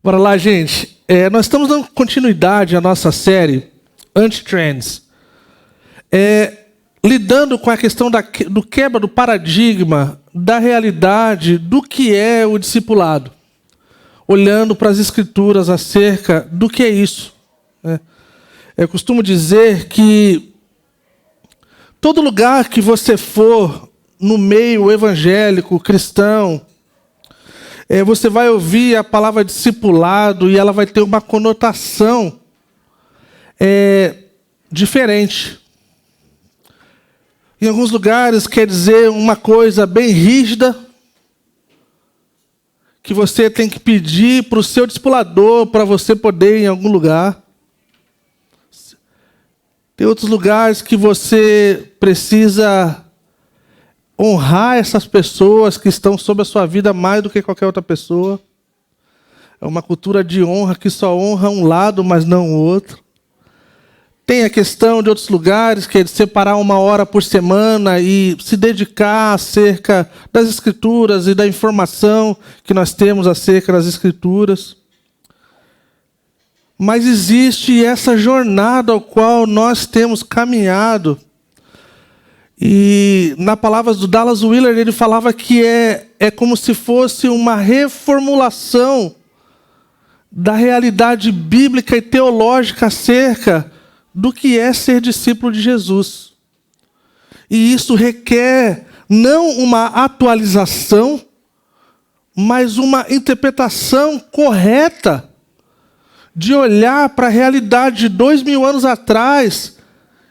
Bora lá, gente. Nós estamos dando continuidade à nossa série Anti-Trends. Lidando com a questão do quebra do paradigma, da realidade do que é o discipulado. Olhando para as Escrituras acerca do que é isso. Eu costumo dizer que todo lugar que você for no meio evangélico, cristão, você vai ouvir a palavra discipulado e ela vai ter uma conotação diferente. Em alguns lugares quer dizer uma coisa bem rígida, que você tem que pedir para o seu discipulador para você poder ir em algum lugar. Tem outros lugares que você precisa honrar essas pessoas que estão sob a sua vida mais do que qualquer outra pessoa. É uma cultura de honra que só honra um lado, mas não o outro. Tem a questão de outros lugares, que é de separar 1 hora por semana e se dedicar acerca das Escrituras e da informação que nós temos acerca das Escrituras. Mas existe essa jornada ao qual nós temos caminhado. E na palavras do Dallas Willard, ele falava que é como se fosse uma reformulação da realidade bíblica e teológica acerca do que é ser discípulo de Jesus. E isso requer não uma atualização, mas uma interpretação correta de olhar para a realidade de 2000 anos atrás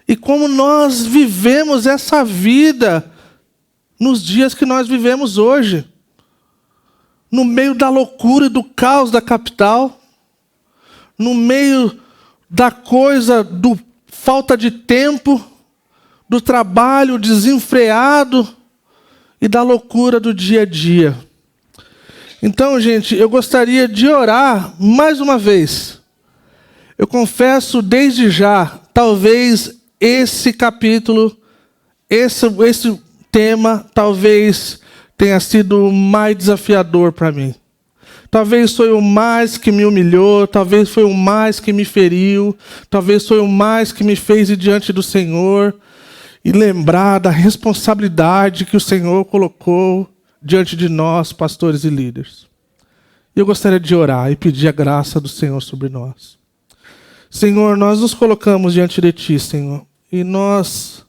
e como nós vivemos essa vida nos dias que nós vivemos hoje. No meio da loucura e do caos da capital, no meio da coisa do falta de tempo, do trabalho desenfreado e da loucura do dia a dia. Então, gente, eu gostaria de orar mais uma vez. Eu confesso desde já, talvez esse capítulo, esse tema, talvez tenha sido o mais desafiador para mim. Talvez foi o mais que me humilhou, talvez foi o mais que me feriu, talvez foi o mais que me fez ir diante do Senhor e lembrar da responsabilidade que o Senhor colocou diante de nós, pastores e líderes. Eu gostaria de orar e pedir a graça do Senhor sobre nós. Senhor, nós nos colocamos diante de Ti, Senhor, e nós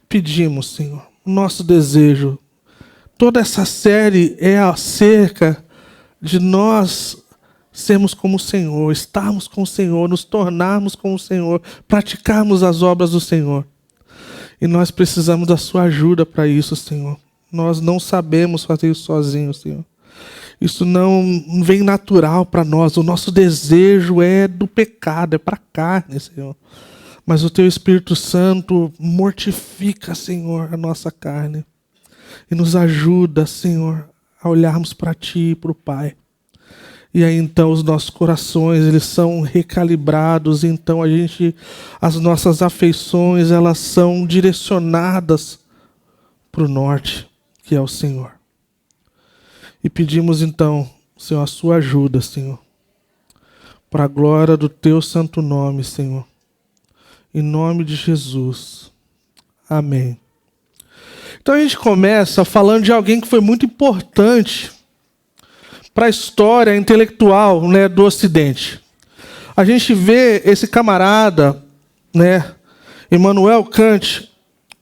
pedimos, Senhor, o nosso desejo. Toda essa série é acerca de nós sermos como o Senhor, estarmos com o Senhor, nos tornarmos como o Senhor, praticarmos as obras do Senhor. E nós precisamos da sua ajuda para isso, Senhor. Nós não sabemos fazer isso sozinhos, Senhor. Isso não vem natural para nós. O nosso desejo é do pecado, é para a carne, Senhor. Mas o Teu Espírito Santo mortifica, Senhor, a nossa carne. E nos ajuda, Senhor, a olharmos para Ti e para o Pai. E aí então os nossos corações, eles são recalibrados, então as nossas afeições, elas são direcionadas para o norte, que é o Senhor. E pedimos então, Senhor, a sua ajuda, Senhor, para a glória do Teu santo nome, Senhor. Em nome de Jesus. Amém. Então a gente começa falando de alguém que foi muito importante para a história intelectual, né, do Ocidente. A gente vê esse camarada, né, Immanuel Kant,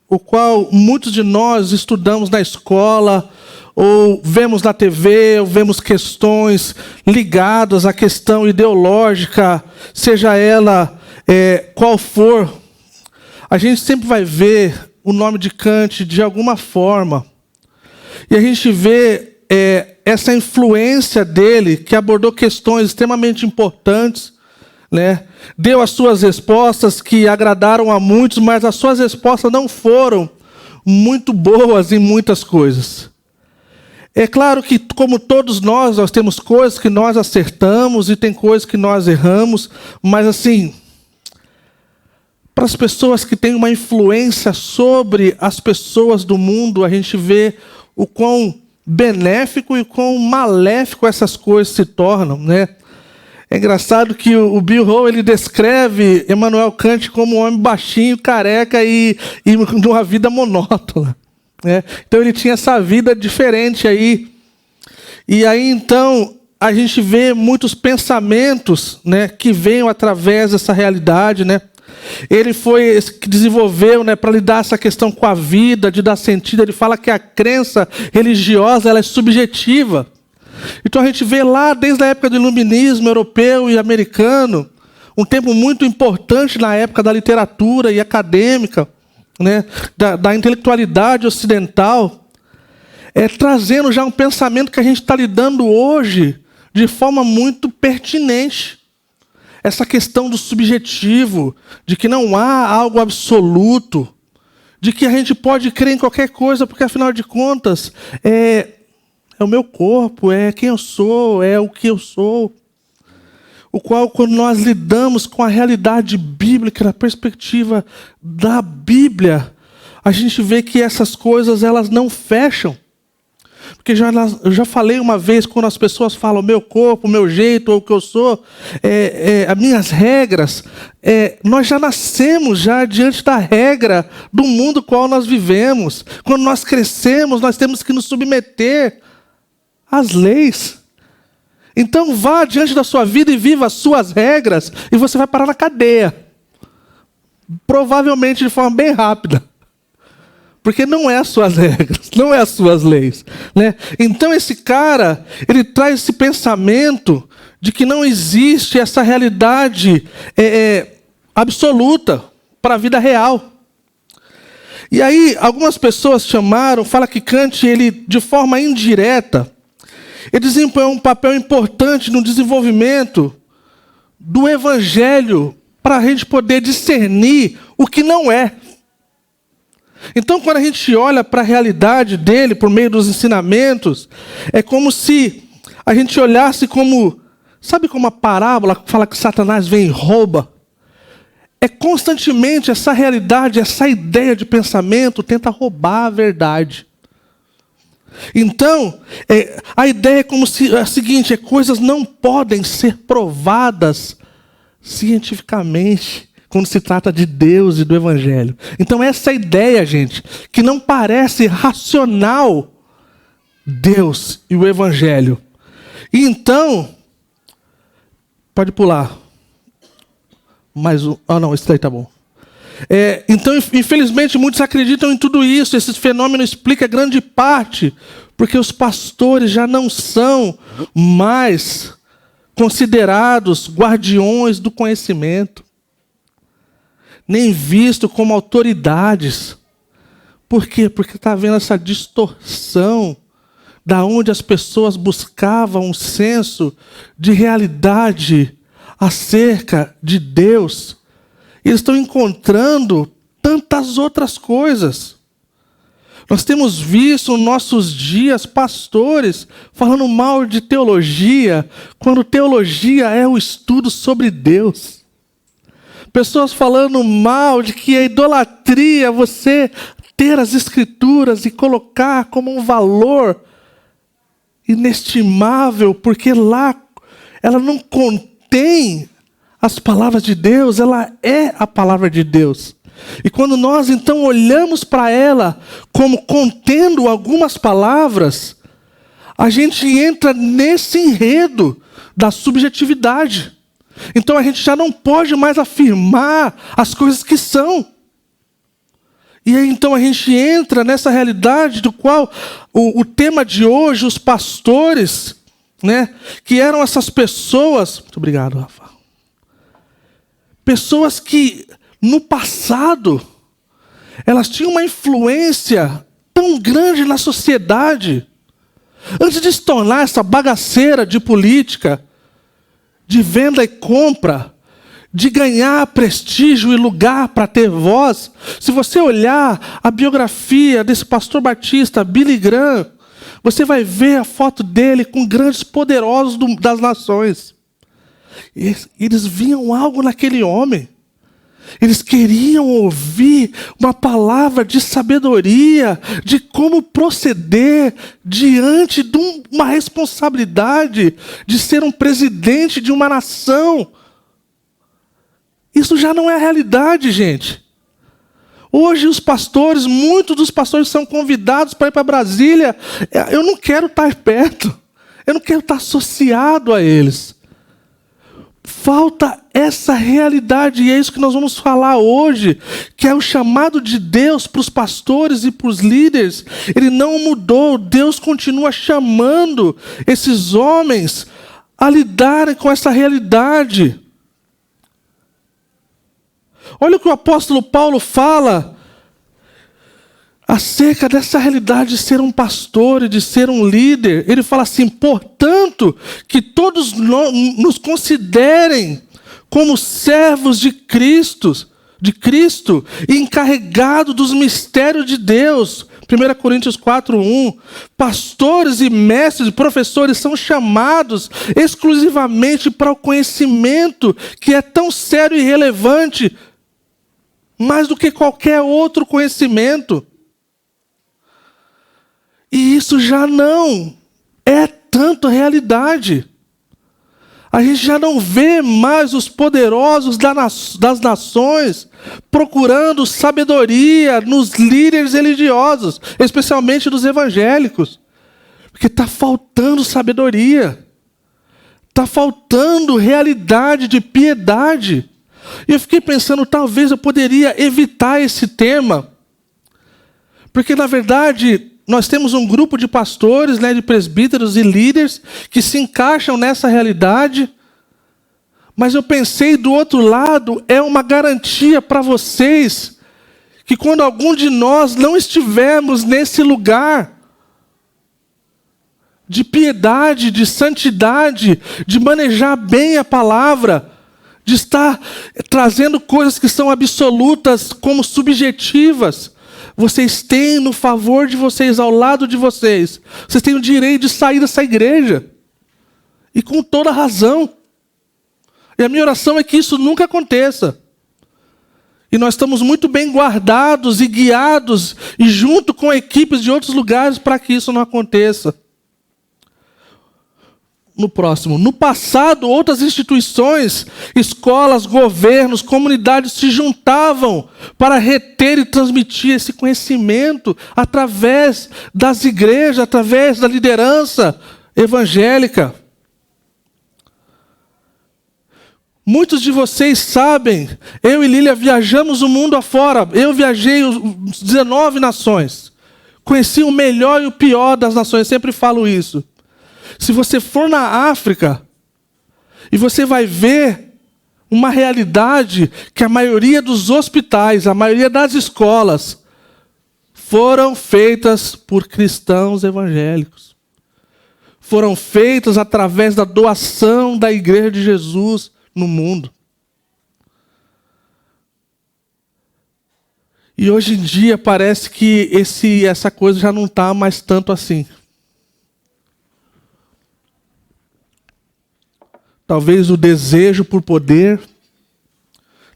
o qual muitos de nós estudamos na escola, ou vemos na TV, ou vemos questões ligadas à questão ideológica, seja ela qual for. A gente sempre vai ver o nome de Kant de alguma forma. E a gente vê essa influência dele, que abordou questões extremamente importantes, né? Deu as suas respostas que agradaram a muitos, mas as suas respostas não foram muito boas em muitas coisas. É claro que, como todos nós temos coisas que nós acertamos e tem coisas que nós erramos, mas assim, para as pessoas que têm uma influência sobre as pessoas do mundo, a gente vê o quão benéfico e quão maléfico essas coisas se tornam, né? É engraçado que o Bill Hall, ele descreve Immanuel Kant como um homem baixinho, careca e numa vida monótona, né? Então ele tinha essa vida diferente aí. E aí então a gente vê muitos pensamentos, né, que vêm através dessa realidade, né? Ele foi esse que desenvolveu, né, para lidar essa questão com a vida, de dar sentido. Ele fala que a crença religiosa ela é subjetiva. Então a gente vê lá desde a época do iluminismo europeu e americano, um tempo muito importante na época da literatura e acadêmica, né, da intelectualidade ocidental, trazendo já um pensamento que a gente está lidando hoje de forma muito pertinente. Essa questão do subjetivo, de que não há algo absoluto, de que a gente pode crer em qualquer coisa, porque afinal de contas é o meu corpo, é quem eu sou, é o que eu sou. O qual, quando nós lidamos com a realidade bíblica, na perspectiva da Bíblia, a gente vê que essas coisas elas não fecham. Porque eu já falei uma vez, quando as pessoas falam meu corpo, meu jeito, ou o que eu sou, as minhas regras, nós já nascemos já diante da regra do mundo qual nós vivemos. Quando nós crescemos, nós temos que nos submeter às leis. Então vá diante da sua vida e viva as suas regras, e você vai parar na cadeia. Provavelmente de forma bem rápida. Porque não é as suas regras, não é as suas leis, né? Então esse cara, ele traz esse pensamento de que não existe essa realidade absoluta para a vida real. E aí algumas pessoas falam que Kant, ele, de forma indireta, ele desempenhou um papel importante no desenvolvimento do evangelho para a gente poder discernir o que não é. Então, quando a gente olha para a realidade dele, por meio dos ensinamentos, é como se a gente olhasse como... Sabe como a parábola que fala que Satanás vem e rouba? É constantemente essa realidade, essa ideia de pensamento tenta roubar a verdade. Então, a ideia é como se... É a seguinte, coisas não podem ser provadas cientificamente quando se trata de Deus e do Evangelho. Então essa ideia, gente, que não parece racional, Deus e o Evangelho. E então, pode pular. Não, esse daí tá bom. Então, infelizmente, muitos acreditam em tudo isso. Esse fenômeno explica grande parte, porque os pastores já não são mais considerados guardiões do conhecimento, nem visto como autoridades. Por quê? Porque está havendo essa distorção da onde as pessoas buscavam um senso de realidade acerca de Deus. Eles estão encontrando tantas outras coisas. Nós temos visto nos nossos dias pastores falando mal de teologia, quando teologia é o estudo sobre Deus. Pessoas falando mal de que a idolatria, você ter as escrituras e colocar como um valor inestimável, porque lá ela não contém as palavras de Deus, ela é a palavra de Deus. E quando nós então olhamos para ela como contendo algumas palavras, a gente entra nesse enredo da subjetividade. Então a gente já não pode mais afirmar as coisas que são. E aí então a gente entra nessa realidade do qual o tema de hoje, os pastores, né, que eram essas pessoas... Muito obrigado, Rafa. Pessoas que no passado elas tinham uma influência tão grande na sociedade. Antes de se tornar essa bagaceira de política, de venda e compra, de ganhar prestígio e lugar para ter voz. Se você olhar a biografia desse pastor batista, Billy Graham, você vai ver a foto dele com grandes poderosos das nações. Eles viam algo naquele homem. Eles queriam ouvir uma palavra de sabedoria, de como proceder diante de uma responsabilidade de ser um presidente de uma nação. Isso já não é a realidade, gente. Hoje os pastores, muitos dos pastores são convidados para ir para Brasília. Eu não quero estar perto, eu não quero estar associado a eles. Falta essa realidade, e é isso que nós vamos falar hoje, que é o chamado de Deus para os pastores e para os líderes. Ele não mudou, Deus continua chamando esses homens a lidarem com essa realidade. Olha o que o apóstolo Paulo fala acerca dessa realidade de ser um pastor e de ser um líder. Ele fala assim: portanto, que todos nos considerem como servos de Cristo e encarregados dos mistérios de Deus. 1 Coríntios 4:1. Pastores e mestres e professores são chamados exclusivamente para o conhecimento que é tão sério e relevante, mais do que qualquer outro conhecimento. E isso já não é tanto realidade. A gente já não vê mais os poderosos das nações procurando sabedoria nos líderes religiosos, especialmente dos evangélicos. Porque está faltando sabedoria. Está faltando realidade de piedade. E eu fiquei pensando, talvez eu poderia evitar esse tema. Porque, na verdade, nós temos um grupo de pastores, de presbíteros e líderes que se encaixam nessa realidade. Mas eu pensei, do outro lado, é uma garantia para vocês que quando algum de nós não estivermos nesse lugar de piedade, de santidade, de manejar bem a palavra, de estar trazendo coisas que são absolutas como subjetivas, vocês têm no favor de vocês, ao lado de vocês, vocês têm o direito de sair dessa igreja. E com toda razão. E a minha oração é que isso nunca aconteça. E nós estamos muito bem guardados e guiados, e junto com equipes de outros lugares, para que isso não aconteça. No próximo. No passado, outras instituições, escolas, governos, comunidades se juntavam para reter e transmitir esse conhecimento através das igrejas, através da liderança evangélica. Muitos de vocês sabem, eu e Lília viajamos o mundo afora. Eu viajei 19 nações. Conheci o melhor e o pior das nações, sempre falo isso. Se você for na África, e você vai ver uma realidade que a maioria dos hospitais, a maioria das escolas, foram feitas por cristãos evangélicos. Foram feitas através da doação da Igreja de Jesus no mundo. E hoje em dia parece que essa coisa já não está mais tanto assim. Talvez o desejo por poder,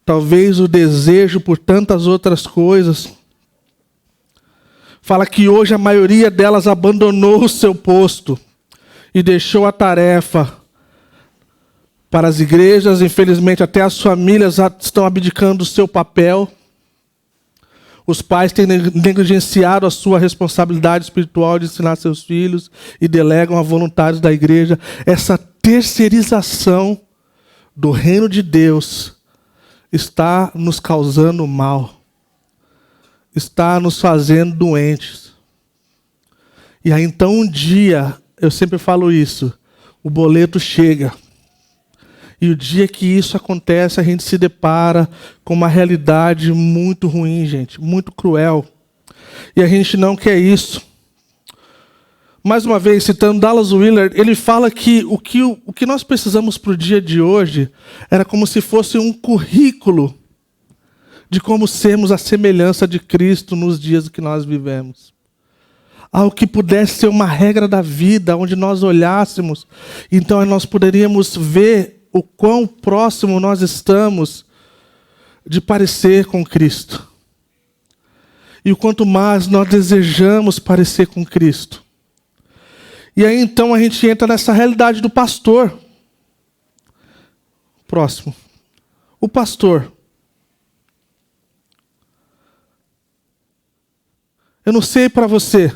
talvez o desejo por tantas outras coisas. Fala que hoje a maioria delas abandonou o seu posto e deixou a tarefa para as igrejas. Infelizmente, até as famílias estão abdicando do seu papel. Os pais têm negligenciado a sua responsabilidade espiritual de ensinar seus filhos e delegam a voluntários da igreja. Essa terceirização do reino de Deus está nos causando mal, está nos fazendo doentes. E aí então um dia, eu sempre falo isso, o boleto chega. E o dia que isso acontece, a gente se depara com uma realidade muito ruim, gente, muito cruel. E a gente não quer isso. Mais uma vez, citando Dallas Willard, ele fala que o que nós precisamos para o dia de hoje era como se fosse um currículo de como sermos a semelhança de Cristo nos dias que nós vivemos. Algo que pudesse ser uma regra da vida, onde nós olhássemos, então nós poderíamos ver o quão próximo nós estamos de parecer com Cristo. E o quanto mais nós desejamos parecer com Cristo. E aí então a gente entra nessa realidade do pastor. Próximo. O pastor. Eu não sei para você,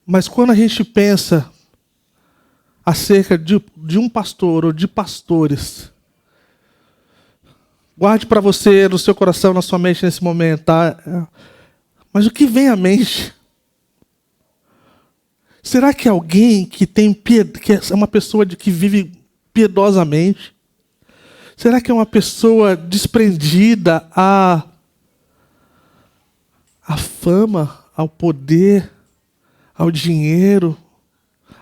mas quando a gente pensa acerca de um pastor ou de pastores, guarde para você no seu coração, na sua mente nesse momento, tá? Mas o que vem à mente? Será que alguém que que é uma pessoa que vive piedosamente? Será que é uma pessoa desprendida à fama, ao poder, ao dinheiro,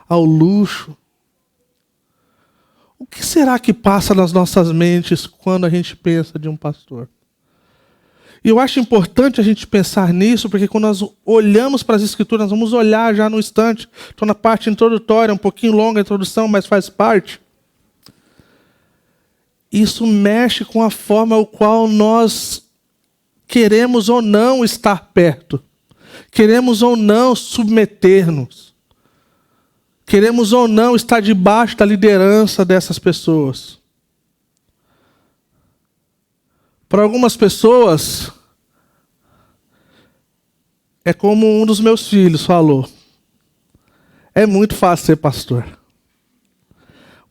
ao luxo? O que será que passa nas nossas mentes quando a gente pensa de um pastor? E eu acho importante a gente pensar nisso, porque quando nós olhamos para as Escrituras, nós vamos olhar já no instante. Estou na parte introdutória, um pouquinho longa a introdução, mas faz parte. Isso mexe com a forma ao qual nós queremos ou não estar perto. Queremos ou não submeter-nos. Queremos ou não estar debaixo da liderança dessas pessoas. Para algumas pessoas, é como um dos meus filhos falou. É muito fácil ser pastor.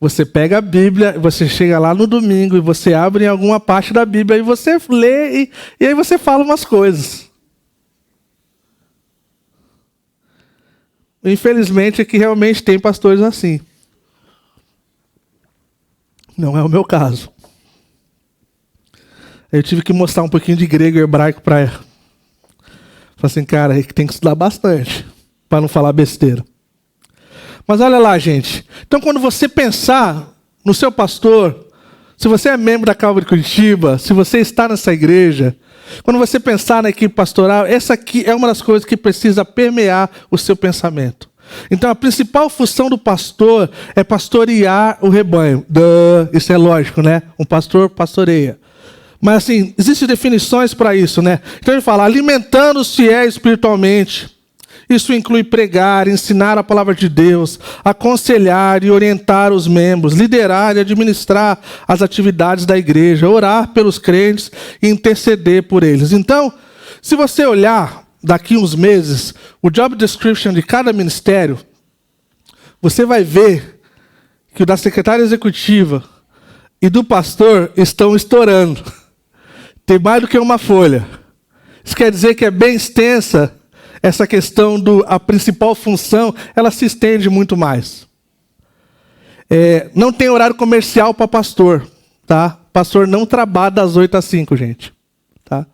Você pega a Bíblia, você chega lá no domingo e você abre em alguma parte da Bíblia e você lê e aí você fala umas coisas. Infelizmente é que realmente tem pastores assim. Não é o meu caso. Eu tive que mostrar um pouquinho de grego e hebraico para ela. Falei assim, cara, tem que estudar bastante para não falar besteira. Mas olha lá, gente. Então, quando você pensar no seu pastor, se você é membro da Calvary Curitiba, se você está nessa igreja, quando você pensar na equipe pastoral, essa aqui é uma das coisas que precisa permear o seu pensamento. Então, a principal função do pastor é pastorear o rebanho. Isso é lógico, né? Um pastor pastoreia. Mas assim, existem definições para isso, né? Então ele fala, alimentando os fiéis espiritualmente. Isso inclui pregar, ensinar a palavra de Deus, aconselhar e orientar os membros, liderar e administrar as atividades da igreja, orar pelos crentes e interceder por eles. Então, se você olhar daqui uns meses o job description de cada ministério, você vai ver que o da secretária executiva e do pastor estão estourando. Tem mais do que uma folha. Isso quer dizer que é bem extensa essa questão a principal função, ela se estende muito mais. Não tem horário comercial para pastor, tá? Pastor não trabalha das 8 às 5, gente. Tá?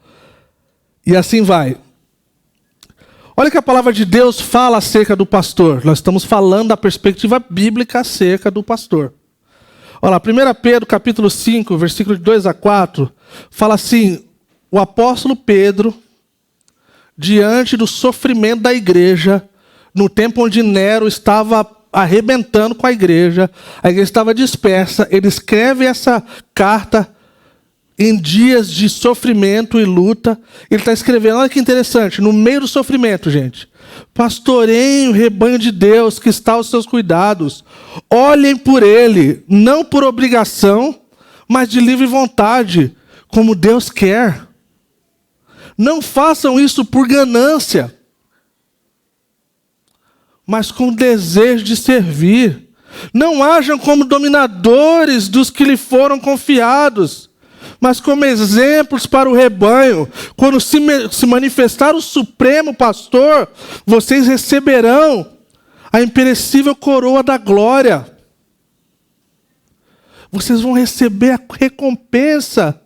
E assim vai. Olha o que a palavra de Deus fala acerca do pastor. Nós estamos falando da perspectiva bíblica acerca do pastor. Olha lá, 1 Pedro capítulo 5, versículo de 2 a 4, fala assim, o apóstolo Pedro, diante do sofrimento da igreja, no tempo onde Nero estava arrebentando com a igreja estava dispersa, ele escreve essa carta em dias de sofrimento e luta. Ele está escrevendo, olha que interessante, no meio do sofrimento, gente. Pastoreiem o rebanho de Deus que está aos seus cuidados. Olhem por ele, não por obrigação, mas de livre vontade, como Deus quer. Não façam isso por ganância, mas com desejo de servir. Não hajam como dominadores dos que lhe foram confiados, mas como exemplos para o rebanho. Quando se manifestar o Supremo Pastor, vocês receberão a imperecível coroa da glória. Vocês vão receber a recompensa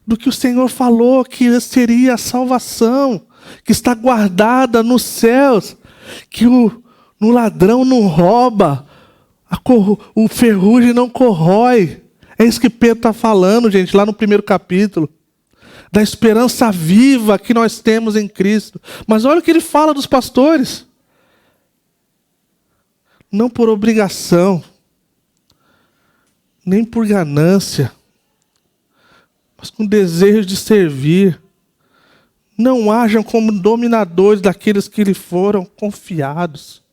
do que o Senhor falou que seria a salvação, que está guardada nos céus, que no ladrão não rouba, o ferrugem não corrói. É isso que Pedro está falando, gente, lá no 1º capítulo. Da esperança viva que nós temos em Cristo. Mas olha o que ele fala dos pastores. Não por obrigação, nem por ganância, mas com desejo de servir. Não hajam como dominadores daqueles que lhe foram confiados,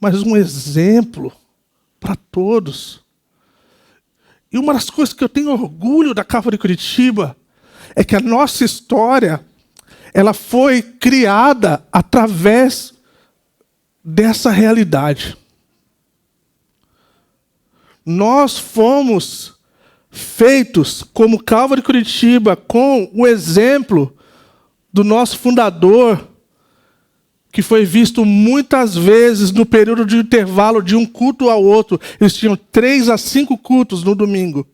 mas um exemplo para todos. E uma das coisas que eu tenho orgulho da Calvary Curitiba é que a nossa história, ela foi criada através dessa realidade. Nós fomos feitos como Calvary Curitiba com o exemplo do nosso fundador, que foi visto muitas vezes no período de intervalo de um culto ao outro. Eles tinham 3 a 5 cultos no domingo,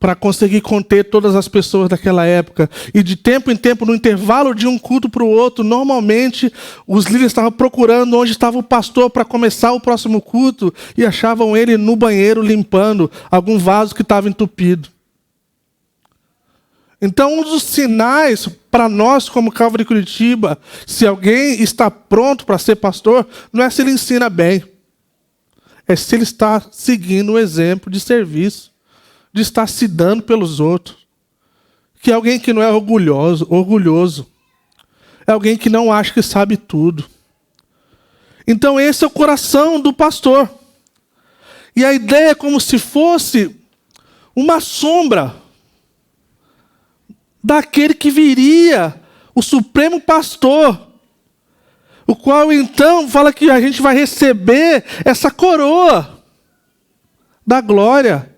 para conseguir conter todas as pessoas daquela época. E de tempo em tempo, no intervalo de um culto para o outro, normalmente os líderes estavam procurando onde estava o pastor para começar o próximo culto e achavam ele no banheiro limpando algum vaso que estava entupido. Então, um dos sinais para nós, como Calvary Curitiba, se alguém está pronto para ser pastor, não é se ele ensina bem, é se ele está seguindo o exemplo de serviço, de estar se dando pelos outros. Que é alguém que não é orgulhoso. É alguém que não acha que sabe tudo. Então esse é o coração do pastor. E a ideia é como se fosse uma sombra daquele que viria, o supremo pastor, o qual então fala que a gente vai receber essa coroa da glória.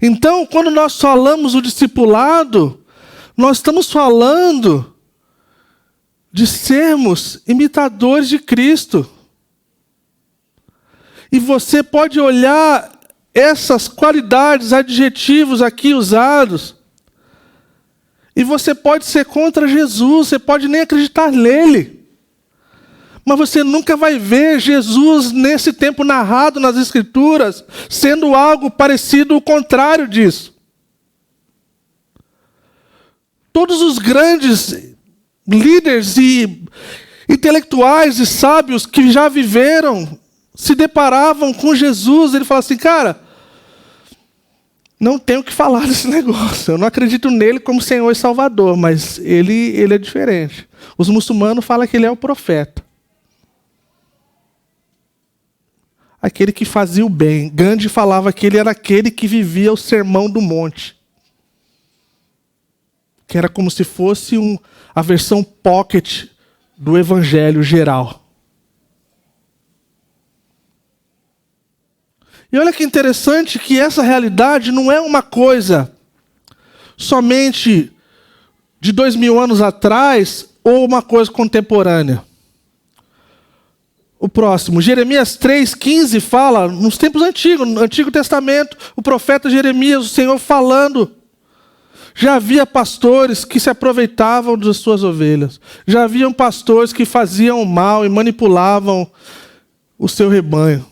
Então, quando nós falamos o discipulado, nós estamos falando de sermos imitadores de Cristo. E você pode olhar essas qualidades, adjetivos aqui usados, e você pode ser contra Jesus, você pode nem acreditar nele. Mas você nunca vai ver Jesus, nesse tempo narrado nas Escrituras, sendo algo parecido ao contrário disso. Todos os grandes líderes e intelectuais e sábios que já viveram, se deparavam com Jesus, ele fala assim, cara, não tenho o que falar desse negócio. Eu não acredito nele como Senhor e Salvador, mas ele é diferente. Os muçulmanos falam que ele é o profeta. Aquele que fazia o bem. Gandhi falava que ele era aquele que vivia o sermão do monte. Que era como se fosse a versão pocket do evangelho geral. E olha que interessante que essa realidade não é uma coisa somente de 2000 anos atrás ou uma coisa contemporânea. O próximo, Jeremias 3,15 fala, nos tempos antigos, no Antigo Testamento, o profeta Jeremias, o Senhor falando. Já havia pastores que se aproveitavam das suas ovelhas. Já haviam pastores que faziam mal e manipulavam o seu rebanho.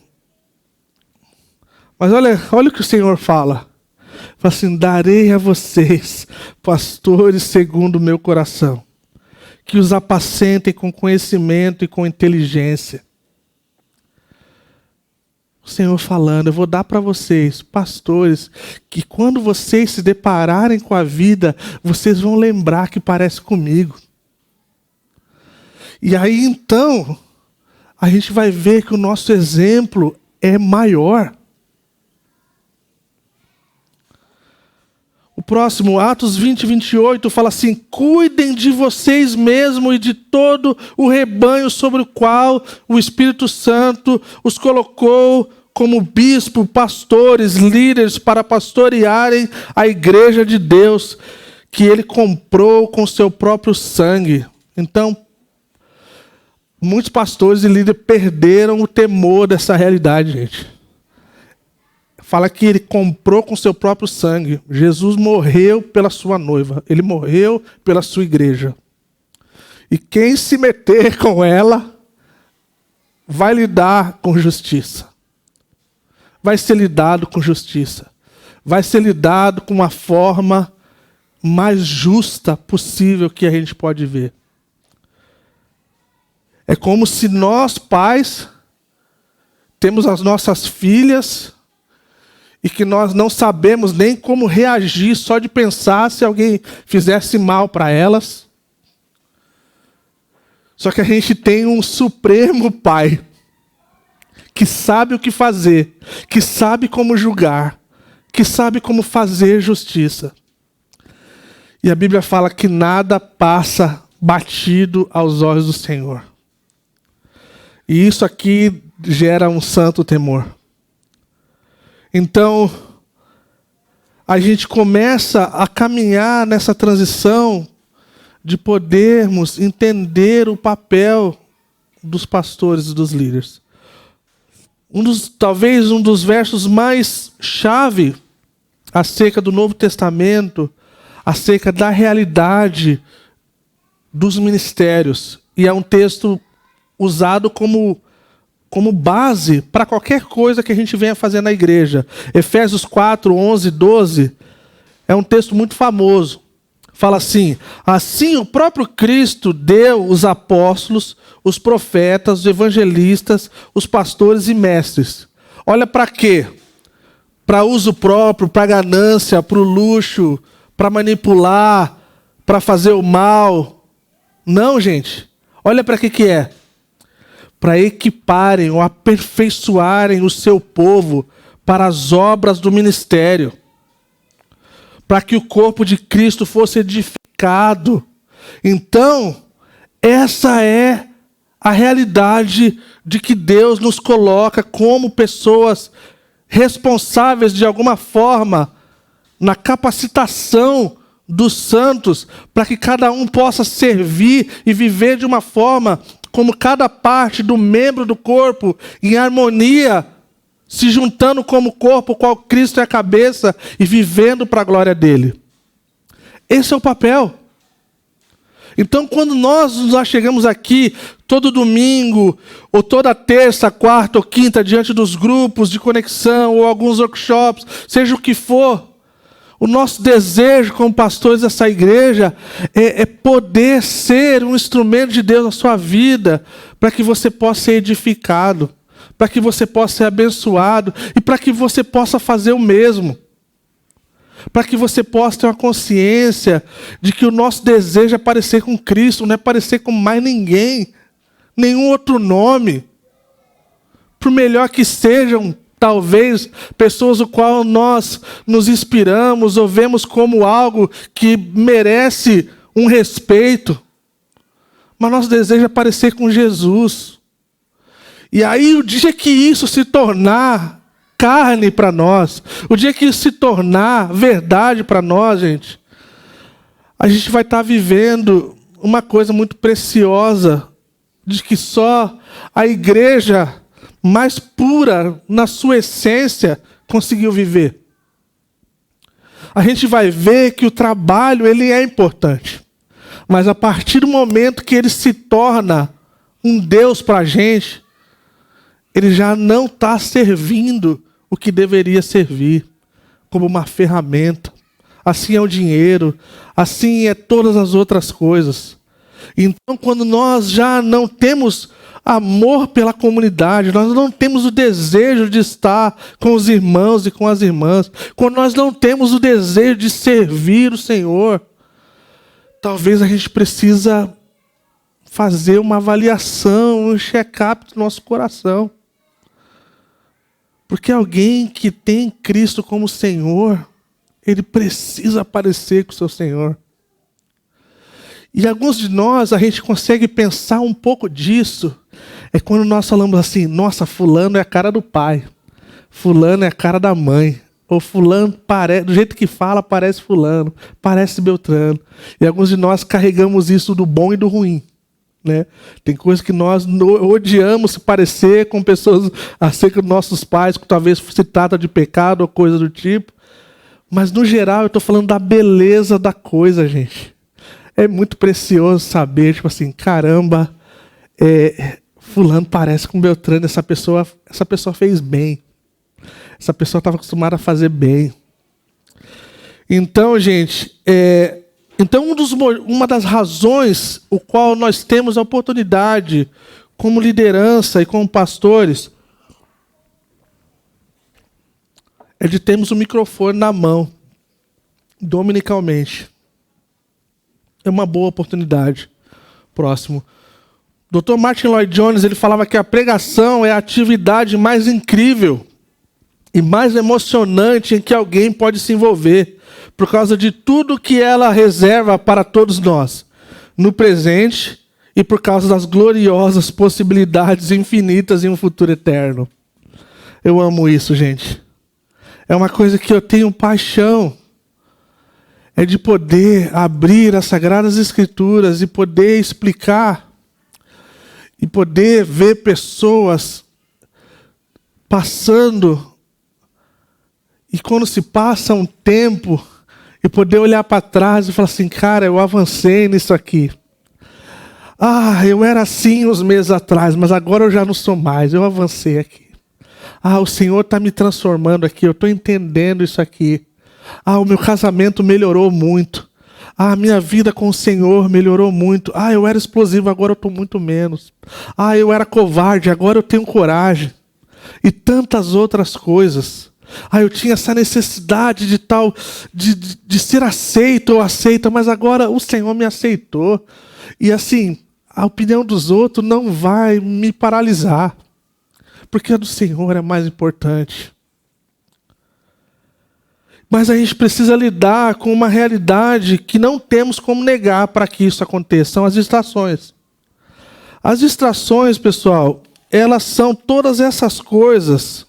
Mas olha o que o Senhor fala. Fala assim, darei a vocês pastores segundo o meu coração, que os apacentem com conhecimento e com inteligência. O Senhor falando, eu vou dar para vocês, pastores, que quando vocês se depararem com a vida, vocês vão lembrar que parece comigo. E aí então, a gente vai ver que o nosso exemplo é maior. O próximo, Atos 20, 28, fala assim, cuidem de vocês mesmos e de todo o rebanho sobre o qual o Espírito Santo os colocou como bispo, pastores, líderes para pastorearem a igreja de Deus, que ele comprou com seu próprio sangue. Então, muitos pastores e líderes perderam o temor dessa realidade, gente. Fala que ele comprou com seu próprio sangue. Jesus morreu pela sua noiva. Ele morreu pela sua igreja. E quem se meter com ela, vai lidar com justiça. Vai ser lidado com justiça. Vai ser lidado com a forma mais justa possível que a gente pode ver. É como se nós, pais, temos as nossas filhas, e que nós não sabemos nem como reagir só de pensar se alguém fizesse mal para elas. Só que a gente tem um supremo Pai que sabe o que fazer, que sabe como julgar, que sabe como fazer justiça. E a Bíblia fala que nada passa batido aos olhos do Senhor. E isso aqui gera um santo temor. Então, a gente começa a caminhar nessa transição de podermos entender o papel dos pastores e dos líderes. Talvez um dos versos mais chave acerca do Novo Testamento, acerca da realidade dos ministérios. E é um texto usado como base para qualquer coisa que a gente venha fazer na igreja. Efésios 4, 11, 12 é um texto muito famoso. Fala assim: assim o próprio Cristo deu os apóstolos, os profetas, os evangelistas, os pastores e mestres. Olha para quê? Para uso próprio, para ganância, para o luxo, para manipular, para fazer o mal. Não, gente. Olha para que é. Para equiparem ou aperfeiçoarem o seu povo para as obras do ministério. Para que o corpo de Cristo fosse edificado. Então, essa é a realidade de que Deus nos coloca como pessoas responsáveis de alguma forma na capacitação dos santos, para que cada um possa servir e viver de uma forma como cada parte do membro do corpo, em harmonia, se juntando como corpo, qual Cristo é a cabeça, e vivendo para a glória dele. Esse é o papel. Então, quando nós chegamos aqui, todo domingo, ou toda terça, quarta ou quinta, diante dos grupos de conexão, ou alguns workshops, seja o que for, o nosso desejo como pastores dessa igreja é poder ser um instrumento de Deus na sua vida, para que você possa ser edificado, para que você possa ser abençoado e para que você possa fazer o mesmo. Para que você possa ter uma consciência de que o nosso desejo é parecer com Cristo, não é parecer com mais ninguém, nenhum outro nome. Por melhor que sejam, talvez, pessoas o qual nós nos inspiramos ou vemos como algo que merece um respeito. Mas nosso desejo é parecer com Jesus. E aí, o dia que isso se tornar carne para nós, o dia que isso se tornar verdade para nós, gente, a gente vai estar vivendo uma coisa muito preciosa, de que só a igreja mais pura, na sua essência, conseguiu viver. A gente vai ver que o trabalho ele é importante, mas a partir do momento que ele se torna um Deus para a gente, ele já não está servindo o que deveria servir, como uma ferramenta. Assim é o dinheiro, assim é todas as outras coisas. Então, quando nós já não temos amor pela comunidade, nós não temos o desejo de estar com os irmãos e com as irmãs, quando nós não temos o desejo de servir o Senhor, talvez a gente precisa fazer uma avaliação, um check-up do nosso coração. Porque alguém que tem Cristo como Senhor, ele precisa parecer com o seu Senhor. E alguns de nós, a gente consegue pensar um pouco disso, é quando nós falamos assim: nossa, fulano é a cara do pai, fulano é a cara da mãe, ou fulano parece, do jeito que fala parece fulano, parece Beltrano. E alguns de nós carregamos isso do bom e do ruim. Né? Tem coisas que nós odiamos se parecer com pessoas acerca dos nossos pais, que talvez se trata de pecado ou coisa do tipo. Mas, no geral, eu estou falando da beleza da coisa, gente. É muito precioso saber, tipo assim, caramba, fulano parece com Beltrano, essa pessoa fez bem. Essa pessoa estava acostumada a fazer bem. Então, gente, Então, uma das razões o qual nós temos a oportunidade, como liderança e como pastores, é de termos o microfone na mão, dominicalmente. É uma boa oportunidade. Próximo. Dr. Martin Lloyd Jones, ele falava que a pregação é a atividade mais incrível e mais emocionante em que alguém pode se envolver, por causa de tudo que ela reserva para todos nós, no presente e por causa das gloriosas possibilidades infinitas em um futuro eterno. Eu amo isso, gente. É uma coisa que eu tenho paixão. É de poder abrir as Sagradas Escrituras e poder explicar e poder ver pessoas passando, e quando se passa um tempo, e poder olhar para trás e falar assim, cara, eu avancei nisso aqui. Ah, eu era assim uns meses atrás, mas agora eu já não sou mais, eu avancei aqui. Ah, o Senhor está me transformando aqui, eu estou entendendo isso aqui. Ah, o meu casamento melhorou muito. Ah, a minha vida com o Senhor melhorou muito. Ah, eu era explosivo, agora eu estou muito menos. Ah, eu era covarde, agora eu tenho coragem. E tantas outras coisas. Ah, eu tinha essa necessidade de ser aceito ou aceita, mas agora o Senhor me aceitou. E assim, a opinião dos outros não vai me paralisar, porque a do Senhor é mais importante. Mas a gente precisa lidar com uma realidade que não temos como negar para que isso aconteça. São as distrações. As distrações, pessoal, elas são todas essas coisas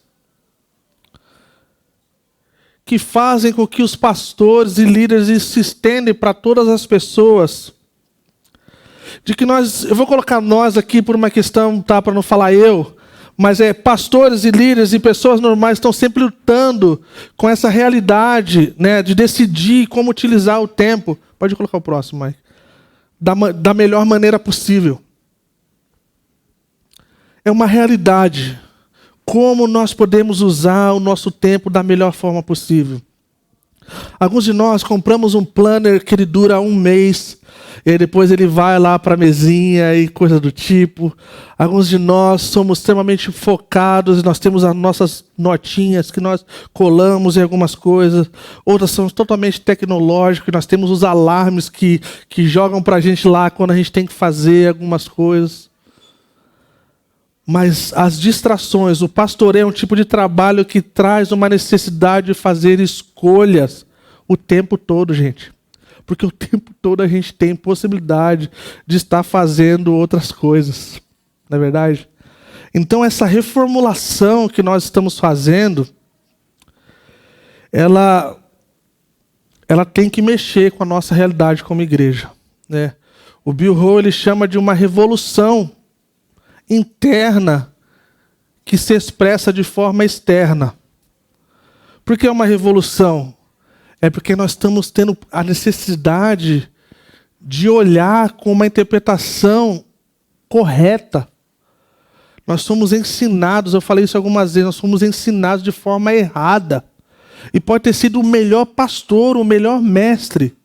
que fazem com que os pastores e líderes se estendem para todas as pessoas. Eu vou colocar nós aqui por uma questão, tá, para não falar eu, mas pastores e líderes e pessoas normais estão sempre lutando com essa realidade, né, de decidir como utilizar o tempo. Pode colocar o próximo, Mike. Da melhor maneira possível. É uma realidade. Como nós podemos usar o nosso tempo da melhor forma possível. Alguns de nós compramos um planner que ele dura 1 mês, e depois ele vai lá para a mesinha e coisa do tipo. Alguns de nós somos extremamente focados, nós temos as nossas notinhas que nós colamos em algumas coisas. Outras são totalmente tecnológicas, nós temos os alarmes que jogam para a gente lá quando a gente tem que fazer algumas coisas. Mas as distrações, o pastoreio é um tipo de trabalho que traz uma necessidade de fazer escolhas o tempo todo, gente. Porque o tempo todo a gente tem possibilidade de estar fazendo outras coisas. Não é verdade? Então essa reformulação que nós estamos fazendo, ela tem que mexer com a nossa realidade como igreja, né? O Bill Hall, ele chama de uma revolução interna que se expressa de forma externa. Por que é uma revolução? É porque nós estamos tendo a necessidade de olhar com uma interpretação correta. Nós somos ensinados, eu falei isso algumas vezes, nós somos ensinados de forma errada. E pode ter sido o melhor pastor, o melhor mestre,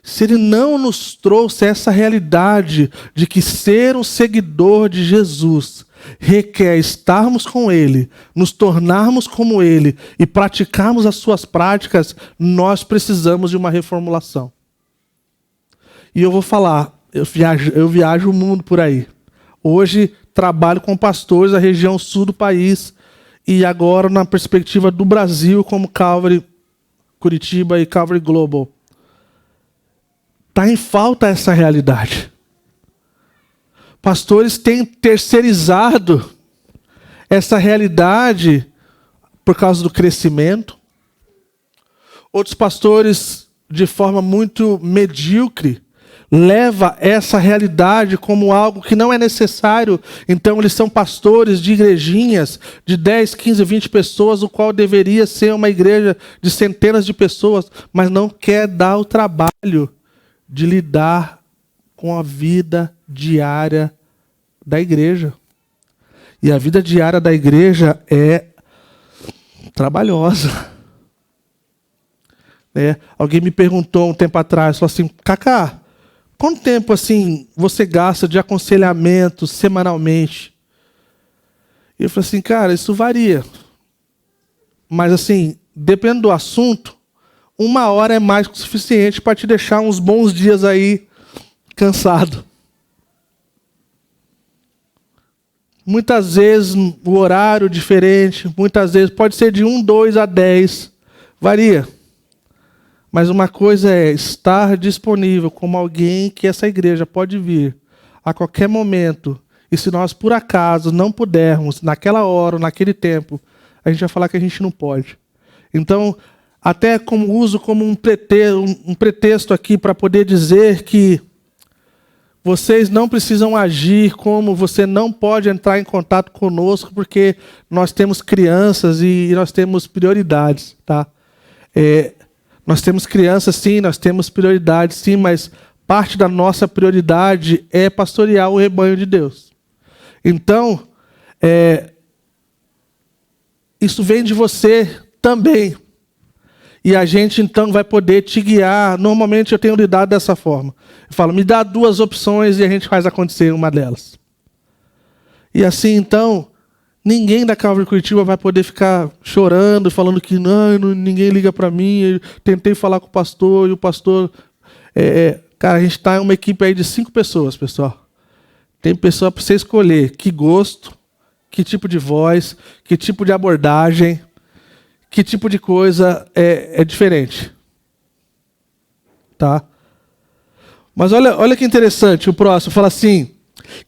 se ele não nos trouxe essa realidade de que ser um seguidor de Jesus requer estarmos com Ele, nos tornarmos como Ele e praticarmos as suas práticas, nós precisamos de uma reformulação. E eu vou falar, eu viajo o mundo por aí. Hoje trabalho com pastores da região sul do país e agora na perspectiva do Brasil como Calvary Curitiba e Calvary Global. Está em falta essa realidade. Pastores têm terceirizado essa realidade por causa do crescimento. Outros pastores, de forma muito medíocre, levam essa realidade como algo que não é necessário. Então eles são pastores de igrejinhas de 10, 15, 20 pessoas, o qual deveria ser uma igreja de centenas de pessoas, mas não quer dar o trabalho de lidar com a vida diária da igreja. E a vida diária da igreja é trabalhosa. Alguém me perguntou um tempo atrás, falou assim, Cacá, quanto tempo assim você gasta de aconselhamento semanalmente? E eu falei assim, cara, isso varia. mas assim, dependendo do assunto, 1 hora é mais que o suficiente para te deixar uns bons dias aí cansado. Muitas vezes o horário diferente, muitas vezes pode ser de 1, 2 a 10, varia. Mas uma coisa é estar disponível como alguém que essa igreja pode vir a qualquer momento. E se nós, por acaso, não pudermos, naquela hora ou naquele tempo, a gente vai falar que a gente não pode. Então, até uso como um pretexto aqui para poder dizer que vocês não precisam agir como você não pode entrar em contato conosco, porque nós temos crianças e nós temos prioridades, tá? Nós temos crianças, sim, nós temos prioridades, sim, mas parte da nossa prioridade é pastorear o rebanho de Deus. Então, isso vem de você também. E a gente, então, vai poder te guiar. Normalmente, eu tenho lidado dessa forma. Eu falo, me dá 2 opções e a gente faz acontecer uma delas. E assim, então, ninguém da Calvary Curitiba vai poder ficar chorando, falando que ninguém liga para mim. Eu tentei falar com o pastor e o pastor... Cara, a gente está em uma equipe aí de 5 pessoas, pessoal. Tem pessoa para você escolher que gosto, que tipo de voz, que tipo de abordagem, que tipo de coisa é diferente. Tá? Mas olha que interessante, o próximo fala assim,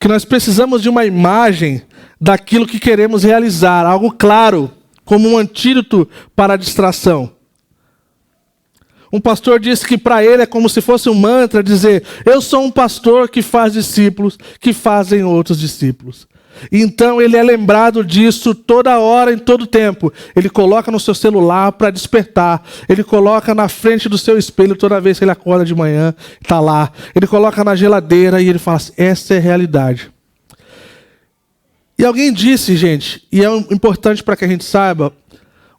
que nós precisamos de uma imagem daquilo que queremos realizar, algo claro, como um antídoto para a distração. Um pastor disse que para ele é como se fosse um mantra dizer, eu sou um pastor que faz discípulos, que fazem outros discípulos. Então ele é lembrado disso toda hora, em todo tempo. Ele coloca no seu celular para despertar. Ele coloca na frente do seu espelho toda vez que ele acorda de manhã, está lá. Ele coloca na geladeira e ele fala assim, essa é a realidade. E alguém disse, gente, e é importante para que a gente saiba,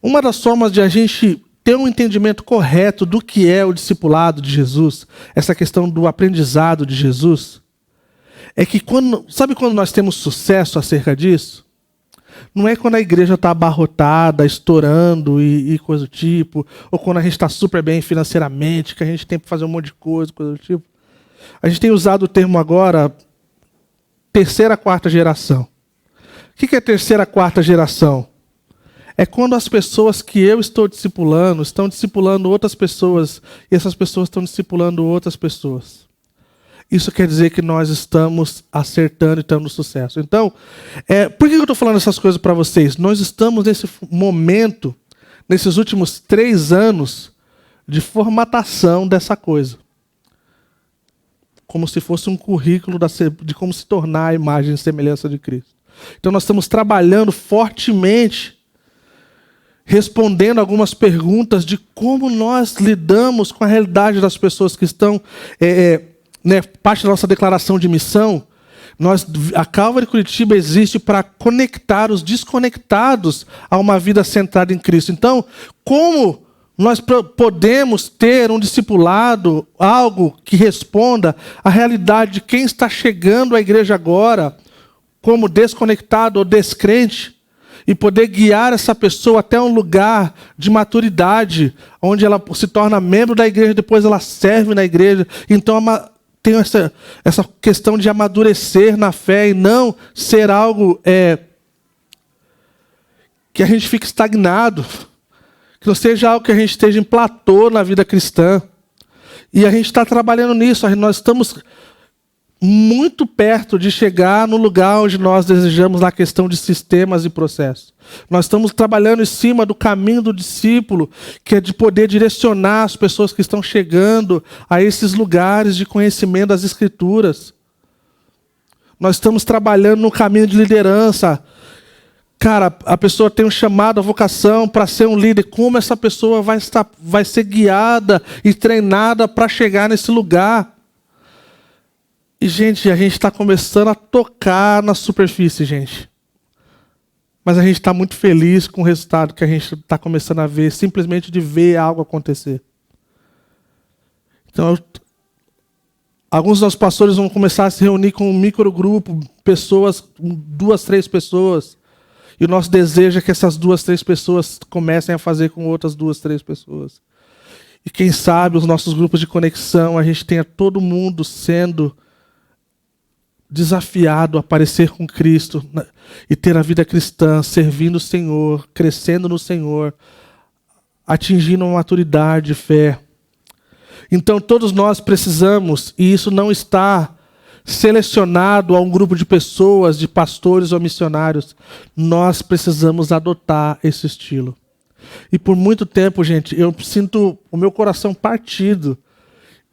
uma das formas de a gente ter um entendimento correto do que é o discipulado de Jesus, essa questão do aprendizado de Jesus, é que sabe quando nós temos sucesso acerca disso? Não é quando a igreja está abarrotada, estourando e coisa do tipo, ou quando a gente está super bem financeiramente, que a gente tem para fazer um monte de coisa do tipo. A gente tem usado o termo agora, 3ª, 4ª geração. O que é 3ª, 4ª geração? É quando as pessoas que eu estou discipulando estão discipulando outras pessoas e essas pessoas estão discipulando outras pessoas. Isso quer dizer que nós estamos acertando e tendo sucesso. Então, por que eu estou falando essas coisas para vocês? Nós estamos nesse momento, nesses últimos 3 anos, de formatação dessa coisa. Como se fosse um currículo de como se tornar a imagem e semelhança de Cristo. Então, nós estamos trabalhando fortemente respondendo algumas perguntas de como nós lidamos com a realidade das pessoas que estão, parte da nossa declaração de missão, a Calvary Curitiba existe para conectar os desconectados a uma vida centrada em Cristo. Então, como nós podemos ter um discipulado, algo que responda à realidade de quem está chegando à igreja agora, como desconectado ou descrente, e poder guiar essa pessoa até um lugar de maturidade, onde ela se torna membro da igreja, depois ela serve na igreja. Então tem essa questão de amadurecer na fé e não ser algo que a gente fique estagnado, que não seja algo que a gente esteja em platô na vida cristã. E a gente está trabalhando nisso, nós estamos muito perto de chegar no lugar onde nós desejamos na questão de sistemas e processos. Nós estamos trabalhando em cima do caminho do discípulo, que é de poder direcionar as pessoas que estão chegando a esses lugares de conhecimento das Escrituras. Nós estamos trabalhando no caminho de liderança. Cara, a pessoa tem um chamado, a vocação para ser um líder. Como essa pessoa vai ser guiada e treinada para chegar nesse lugar? E, gente, a gente está começando a tocar na superfície, gente. Mas a gente está muito feliz com o resultado que a gente está começando a ver, simplesmente de ver algo acontecer. Então, alguns dos nossos pastores vão começar a se reunir com um microgrupo, pessoas, 2, 3 pessoas, E o nosso desejo é que essas 2, 3 pessoas comecem a fazer com outras 2, 3 pessoas. E quem sabe os nossos grupos de conexão, a gente tenha todo mundo sendo desafiado a parecer com Cristo e ter a vida cristã, servindo o Senhor, crescendo no Senhor, atingindo uma maturidade de fé. Então todos nós precisamos, e isso não está selecionado a um grupo de pessoas, de pastores ou missionários, nós precisamos adotar esse estilo. E por muito tempo, gente, eu sinto o meu coração partido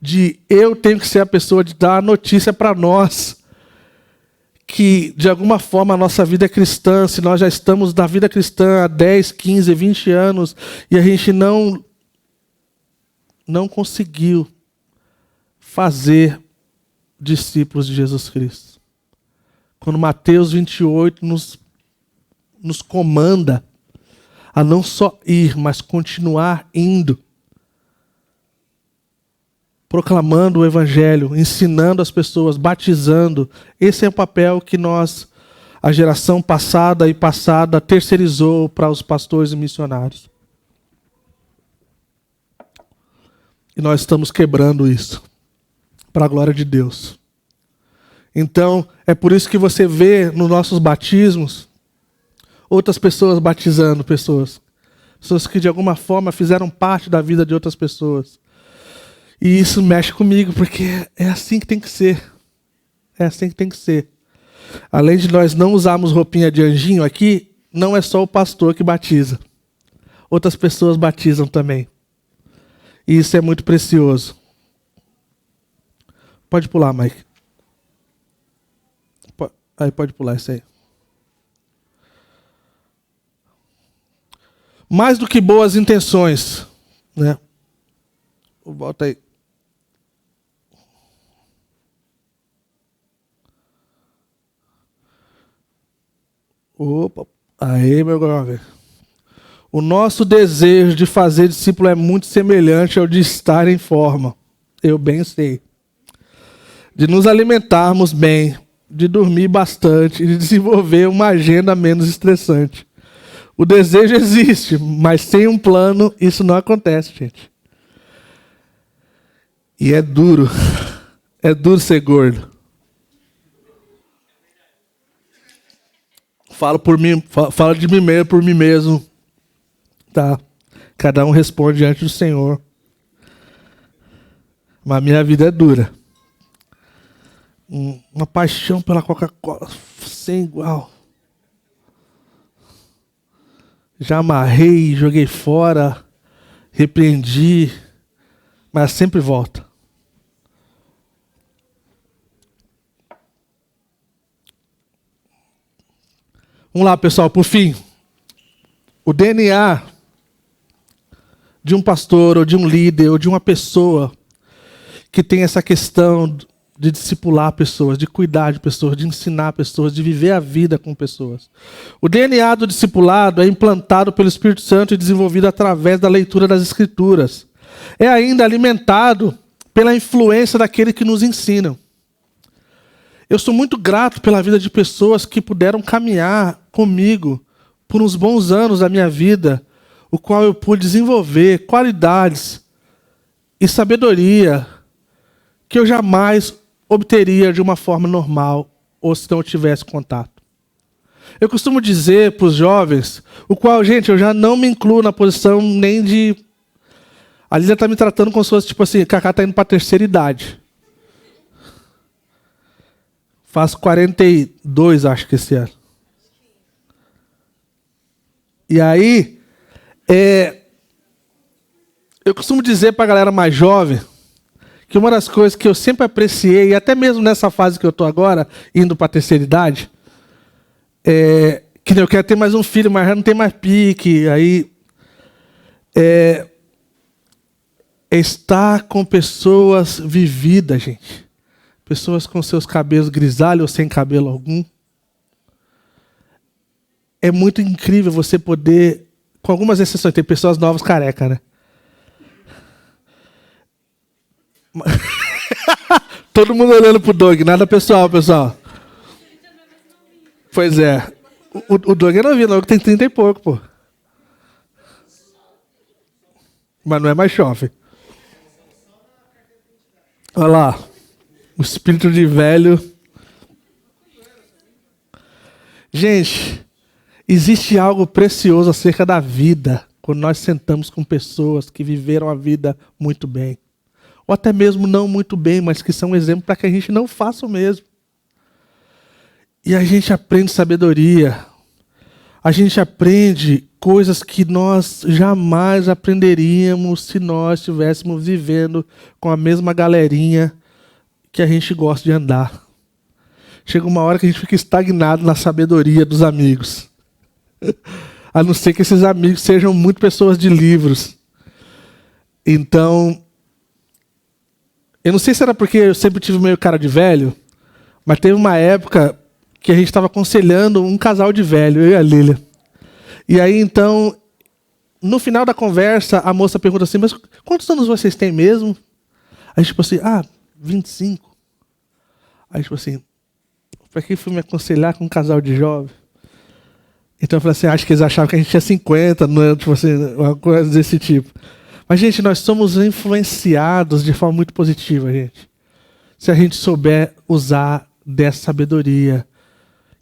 de eu tenho que ser a pessoa de dar a notícia para nós que, de alguma forma, a nossa vida é cristã, se nós já estamos na vida cristã há 10, 15, 20 anos e a gente não conseguiu fazer discípulos de Jesus Cristo. Quando Mateus 28 nos comanda a não só ir, mas continuar indo, proclamando o Evangelho, ensinando as pessoas, batizando. Esse é o papel que a geração passada, terceirizou para os pastores e missionários. E nós estamos quebrando isso, para a glória de Deus. Então, é por isso que você vê nos nossos batismos, outras pessoas batizando pessoas. Pessoas que de alguma forma fizeram parte da vida de outras pessoas. E isso mexe comigo, porque é assim que tem que ser. É assim que tem que ser. Além de nós não usarmos roupinha de anjinho aqui, não é só o pastor que batiza. Outras pessoas batizam também. E isso é muito precioso. Pode pular, Mike. Pode pular isso aí. Mais do que boas intenções, né? Volta aí. Opa, aí, meu brother. O nosso desejo de fazer discípulo é muito semelhante ao de estar em forma. Eu bem sei. De nos alimentarmos bem, de dormir bastante e de desenvolver uma agenda menos estressante. O desejo existe, mas sem um plano isso não acontece, gente. E é duro. É duro ser gordo. Falo por mim, falo de mim mesmo, por mim mesmo. Tá? Cada um responde diante do Senhor. Mas a minha vida é dura. Uma paixão pela Coca-Cola sem igual. Já amarrei, joguei fora, repreendi, mas sempre volta. Vamos lá, pessoal, por fim. O DNA de um pastor, ou de um líder, ou de uma pessoa que tem essa questão de discipular pessoas, de cuidar de pessoas, de ensinar pessoas, de viver a vida com pessoas. O DNA do discipulado é implantado pelo Espírito Santo e desenvolvido através da leitura das Escrituras. É ainda alimentado pela influência daquele que nos ensinam. Eu sou muito grato pela vida de pessoas que puderam caminhar comigo por uns bons anos da minha vida, o qual eu pude desenvolver qualidades e sabedoria que eu jamais obteria de uma forma normal ou se não tivesse contato. Eu costumo dizer para os jovens, o qual, gente, eu já não me incluo na posição nem de... A Lília está me tratando como se fosse, tipo assim, Cacá está indo para a terceira idade. Faço 42, acho que esse ano. E aí, eu costumo dizer para a galera mais jovem que uma das coisas que eu sempre apreciei, e até mesmo nessa fase que eu estou agora, indo para a terceira idade, que eu quero ter mais um filho, mas já não tem mais pique, aí é estar com pessoas vividas, gente. Pessoas com seus cabelos grisalhos ou sem cabelo algum. É muito incrível você poder, com algumas exceções, tem pessoas novas careca, né? Todo mundo olhando pro Doug, nada pessoal, pessoal. Pois é. O Doug é novinho, não, que tem 30 e pouco, pô. Mas não é mais jovem. Olha lá. O espírito de velho. Gente, existe algo precioso acerca da vida quando nós sentamos com pessoas que viveram a vida muito bem. Ou até mesmo não muito bem, mas que são um exemplo para que a gente não faça o mesmo. E a gente aprende sabedoria. A gente aprende coisas que nós jamais aprenderíamos se nós estivéssemos vivendo com a mesma galerinha que a gente gosta de andar. Chega uma hora que a gente fica estagnado na sabedoria dos amigos. A não ser que esses amigos sejam muito pessoas de livros. Então, eu não sei se era porque eu sempre tive meio cara de velho, mas teve uma época que a gente estava aconselhando um casal de velho, eu e a Lília. E aí, então, no final da conversa, a moça pergunta assim, mas quantos anos vocês têm mesmo? Aí, tipo assim, 25. Aí, tipo assim, para que fui me aconselhar com um casal de jovens? Então eu falei assim, acho que eles achavam que a gente tinha 50, né? Tipo assim, uma coisa desse tipo. Mas, gente, nós somos influenciados de forma muito positiva, gente. Se a gente souber usar dessa sabedoria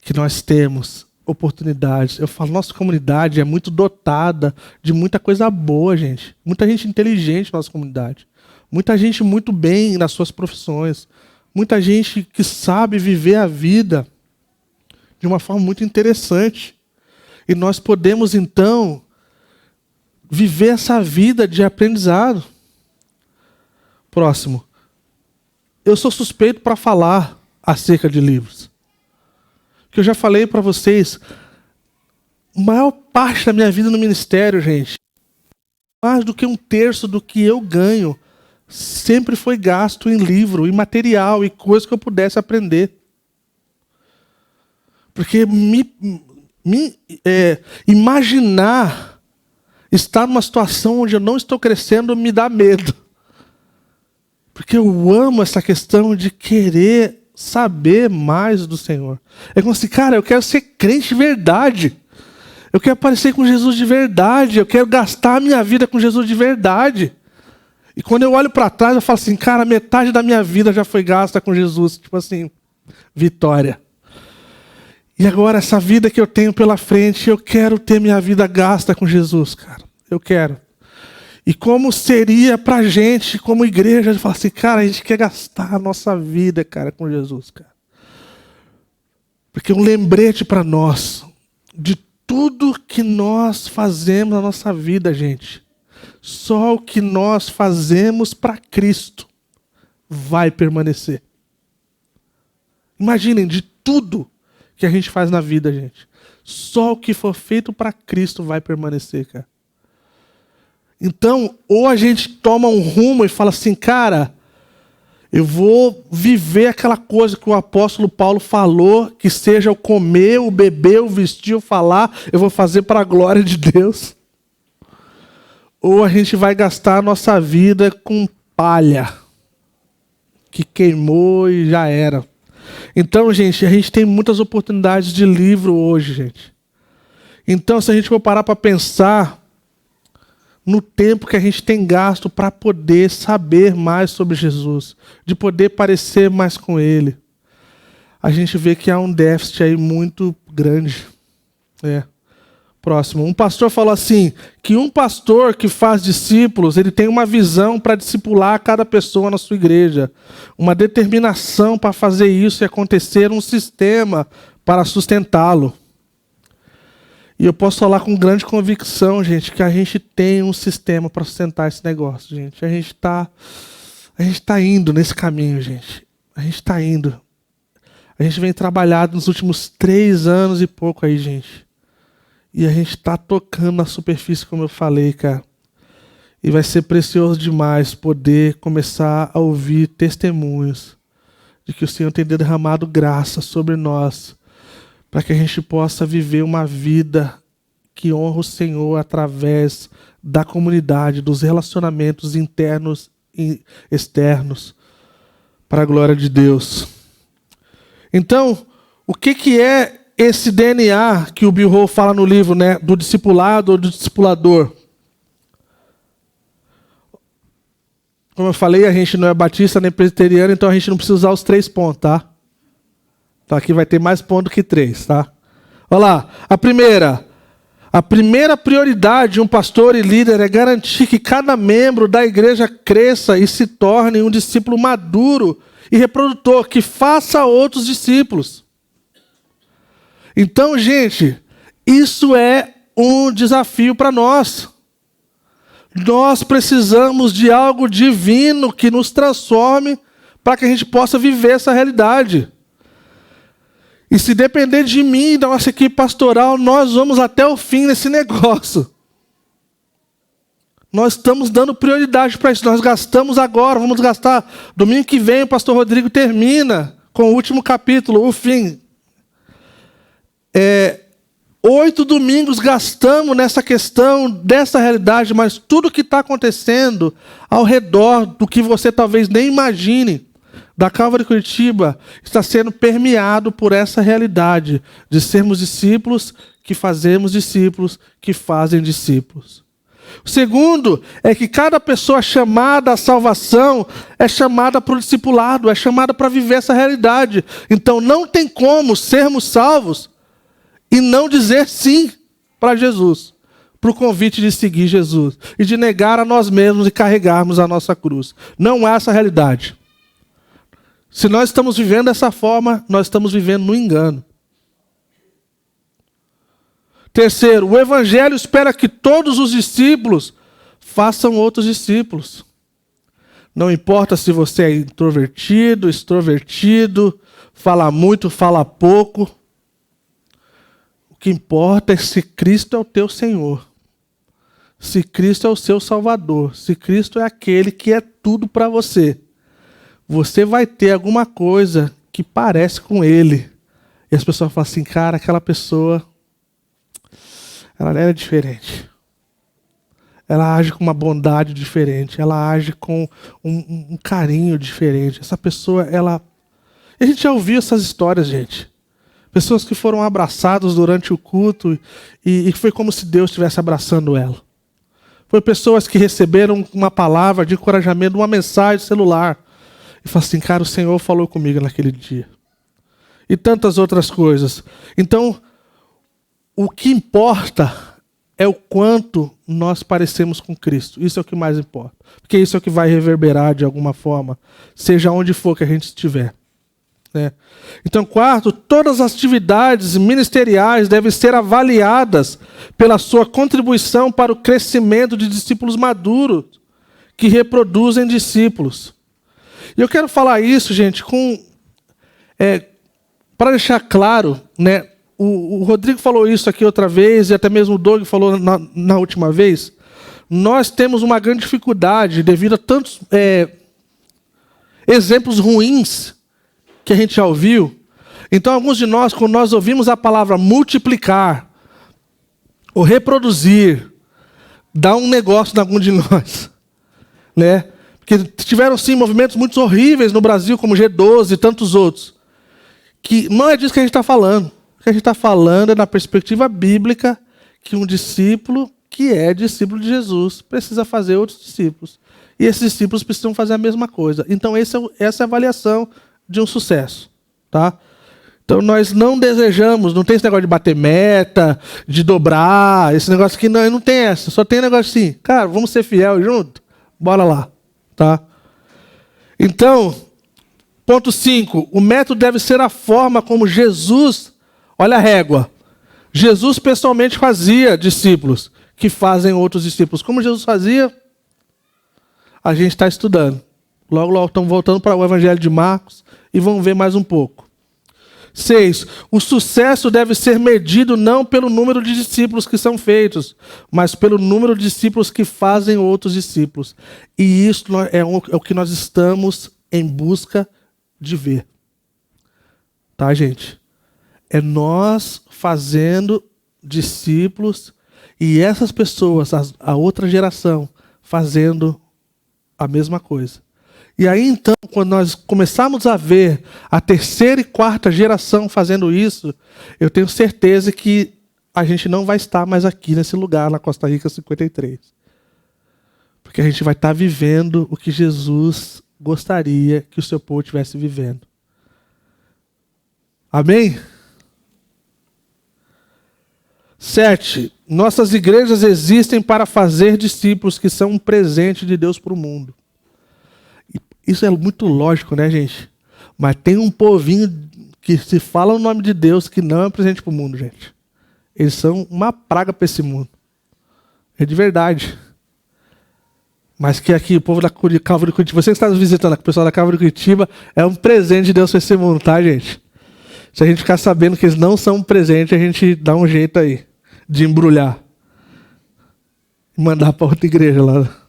que nós temos, oportunidades. Eu falo, nossa comunidade é muito dotada de muita coisa boa, gente. Muita gente inteligente na nossa comunidade. Muita gente muito bem nas suas profissões. Muita gente que sabe viver a vida de uma forma muito interessante. E nós podemos, então, viver essa vida de aprendizado. Próximo. Eu sou suspeito para falar acerca de livros. Que eu já falei para vocês, a maior parte da minha vida no ministério, gente, mais do que 1/3 do que eu ganho, sempre foi gasto em livro, em material, e coisas que eu pudesse aprender. Porque imaginar estar numa situação onde eu não estou crescendo me dá medo. Porque eu amo essa questão de querer saber mais do Senhor. É como assim, cara, eu quero ser crente de verdade. Eu quero parecer com Jesus de verdade. Eu quero gastar a minha vida com Jesus de verdade. E quando eu olho para trás, eu falo assim, cara, metade da minha vida já foi gasta com Jesus. Tipo assim, vitória. E agora, essa vida que eu tenho pela frente, eu quero ter minha vida gasta com Jesus, cara. Eu quero. E como seria pra gente, como igreja, de falar assim, cara, a gente quer gastar a nossa vida, cara, com Jesus, cara. Porque um lembrete para nós de tudo que nós fazemos na nossa vida, gente. Só o que nós fazemos para Cristo vai permanecer. Imaginem, de tudo que a gente faz na vida, gente. Só o que for feito para Cristo vai permanecer, cara. Então, ou a gente toma um rumo e fala assim, cara, eu vou viver aquela coisa que o apóstolo Paulo falou, que seja o comer, o beber, o vestir, o falar, eu vou fazer para a glória de Deus. Ou a gente vai gastar a nossa vida com palha, que queimou e já era. Então, gente, a gente tem muitas oportunidades de livro hoje, gente. Então, se a gente for parar para pensar no tempo que a gente tem gasto para poder saber mais sobre Jesus, de poder parecer mais com Ele, a gente vê que há um déficit aí muito grande. Próximo. Um pastor falou assim, que um pastor que faz discípulos, ele tem uma visão para discipular cada pessoa na sua igreja, uma determinação para fazer isso e acontecer, um sistema para sustentá-lo. E eu posso falar com grande convicção, gente, que a gente tem um sistema para sustentar esse negócio, gente. A gente tá indo nesse caminho, gente. A gente está indo. A gente vem trabalhando nos últimos 3 anos e pouco aí, gente. E a gente está tocando na superfície, como eu falei, cara. E vai ser precioso demais poder começar a ouvir testemunhos de que o Senhor tem derramado graça sobre nós, para que a gente possa viver uma vida que honra o Senhor através da comunidade, dos relacionamentos internos e externos, para a glória de Deus. Então, o que é esse DNA que o Bill Hall fala no livro, né, do discipulado ou do discipulador? Como eu falei, a gente não é batista nem presbiteriano, então a gente não precisa usar os 3 pontos, tá? Então aqui vai ter mais ponto do que 3, tá? Olha lá, a primeira prioridade de um pastor e líder é garantir que cada membro da igreja cresça e se torne um discípulo maduro e reprodutor, que faça outros discípulos. Então, gente, isso é um desafio para nós. Nós precisamos de algo divino que nos transforme para que a gente possa viver essa realidade. E se depender de mim e da nossa equipe pastoral, nós vamos até o fim nesse negócio. Nós estamos dando prioridade para isso. Nós gastamos agora, vamos gastar. Domingo que vem o pastor Rodrigo termina com o último capítulo, o fim. 8 domingos gastamos nessa questão, dessa realidade, mas tudo que está acontecendo ao redor do que você talvez nem imagine, da Calvary Curitiba, está sendo permeado por essa realidade de sermos discípulos que fazemos discípulos que fazem discípulos. O segundo é que cada pessoa chamada à salvação é chamada para o discipulado, é chamada para viver essa realidade. Então não tem como sermos salvos e não dizer sim para Jesus, para o convite de seguir Jesus e de negar a nós mesmos e carregarmos a nossa cruz. Não há essa realidade. Se nós estamos vivendo dessa forma, nós estamos vivendo no engano. Terceiro, o Evangelho espera que todos os discípulos façam outros discípulos. Não importa se você é introvertido, extrovertido, fala muito, fala pouco. O que importa é se Cristo é o teu Senhor. Se Cristo é o seu Salvador. Se Cristo é aquele que é tudo para você. Você vai ter alguma coisa que parece com Ele. E as pessoas falam assim, cara, aquela pessoa, ela é diferente. Ela age com uma bondade diferente. Ela age com um carinho diferente. Essa pessoa, ela... E a gente já ouviu essas histórias, gente. Pessoas que foram abraçadas durante o culto e foi como se Deus estivesse abraçando ela. Foi pessoas que receberam uma palavra de encorajamento, uma mensagem celular. E fala assim, cara, o Senhor falou comigo naquele dia. E tantas outras coisas. Então, o que importa é o quanto nós parecemos com Cristo. Isso é o que mais importa. Porque isso é o que vai reverberar de alguma forma, seja onde for que a gente estiver. Né? Então, quarto, todas as atividades ministeriais devem ser avaliadas pela sua contribuição para o crescimento de discípulos maduros que reproduzem discípulos. E eu quero falar isso, gente, para deixar claro, né? O Rodrigo falou isso aqui outra vez, e até mesmo o Doug falou na última vez. Nós temos uma grande dificuldade devido a tantos exemplos ruins que a gente já ouviu. Então, alguns de nós, quando nós ouvimos a palavra multiplicar ou reproduzir, dá um negócio em algum de nós, né? Porque tiveram, sim, movimentos muito horríveis no Brasil, como G12 e tantos outros. Que não é disso que a gente está falando. O que a gente está falando é na perspectiva bíblica que um discípulo que é discípulo de Jesus precisa fazer outros discípulos. E esses discípulos precisam fazer a mesma coisa. Então, essa é a avaliação de um sucesso. Tá? Então, nós não desejamos, não tem esse negócio de bater meta, de dobrar, esse negócio aqui não tem essa. Só tem negócio assim, cara, vamos ser fiel junto? Bora lá. Tá? Então, ponto 5, o método deve ser a forma como Jesus, olha a régua, Jesus pessoalmente fazia discípulos que fazem outros discípulos. Como Jesus fazia? A gente está estudando. Logo, logo estamos voltando para o Evangelho de Marcos e vamos ver mais um pouco. 6. O sucesso deve ser medido não pelo número de discípulos que são feitos, mas pelo número de discípulos que fazem outros discípulos. E isso é o que nós estamos em busca de ver. Tá, gente? É nós fazendo discípulos e essas pessoas, a outra geração, fazendo a mesma coisa. E aí então, quando nós começarmos a ver a terceira e quarta geração fazendo isso, eu tenho certeza que a gente não vai estar mais aqui nesse lugar, na Costa Rica 53. Porque a gente vai estar vivendo o que Jesus gostaria que o seu povo estivesse vivendo. Amém? 7. Nossas igrejas existem para fazer discípulos que são um presente de Deus para o mundo. Isso é muito lógico, né, gente? Mas tem um povinho que se fala o nome de Deus que não é um presente para o mundo, gente. Eles são uma praga para esse mundo. É de verdade. Mas que aqui o povo da Calvary de Curitiba, você que está visitando o pessoal da Calvary de Curitiba, é um presente de Deus para esse mundo, tá, gente? Se a gente ficar sabendo que eles não são um presente, a gente dá um jeito aí de embrulhar. E mandar para outra igreja lá.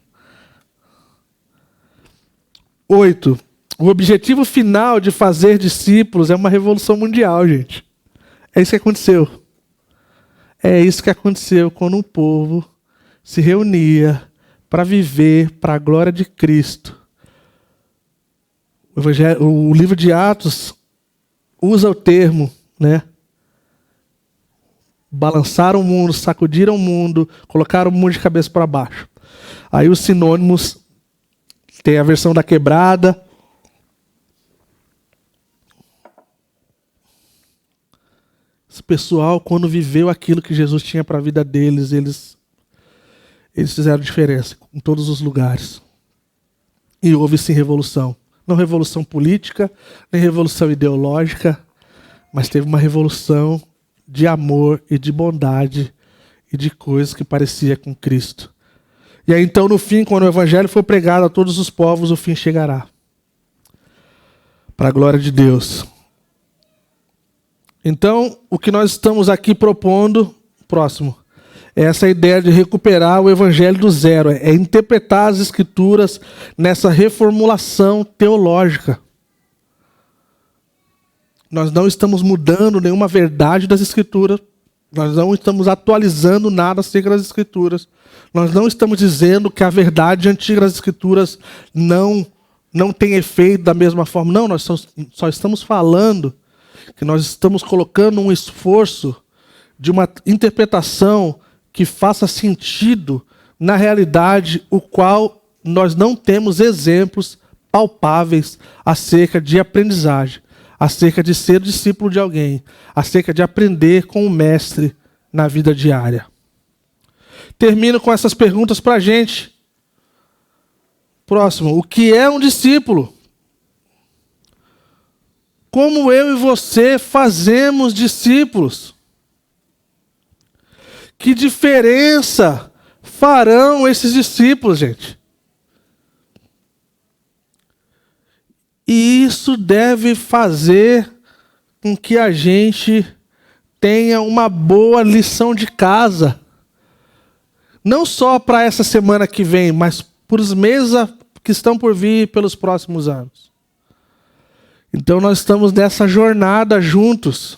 8. O objetivo final de fazer discípulos é uma revolução mundial, gente. É isso que aconteceu. É isso que aconteceu quando um povo se reunia para viver para a glória de Cristo. O livro de Atos usa o termo, né? Balançaram o mundo, sacudiram o mundo, colocaram o mundo de cabeça para baixo. Aí os sinônimos, tem a versão da quebrada. Esse pessoal, quando viveu aquilo que Jesus tinha para a vida deles, eles fizeram diferença em todos os lugares. E houve sim revolução. Não revolução política, nem revolução ideológica, mas teve uma revolução de amor e de bondade e de coisas que parecia com Cristo. E aí então, no fim, quando o evangelho for pregado a todos os povos, o fim chegará. Para a glória de Deus. Então, o que nós estamos aqui propondo, próximo, é essa ideia de recuperar o evangelho do zero, é interpretar as escrituras nessa reformulação teológica. Nós não estamos mudando nenhuma verdade das escrituras, nós não estamos atualizando nada acerca das escrituras, nós não estamos dizendo que a verdade antiga das escrituras não tem efeito da mesma forma. Não, nós só estamos falando que nós estamos colocando um esforço de uma interpretação que faça sentido na realidade, o qual nós não temos exemplos palpáveis acerca de aprendizagem, acerca de ser discípulo de alguém, acerca de aprender com o mestre na vida diária. Termino com essas perguntas para a gente. Próximo, o que é um discípulo? Como eu e você fazemos discípulos? Que diferença farão esses discípulos, gente? E isso deve fazer com que a gente tenha uma boa lição de casa. Não só para essa semana que vem, mas para os meses que estão por vir pelos próximos anos. Então nós estamos nessa jornada juntos.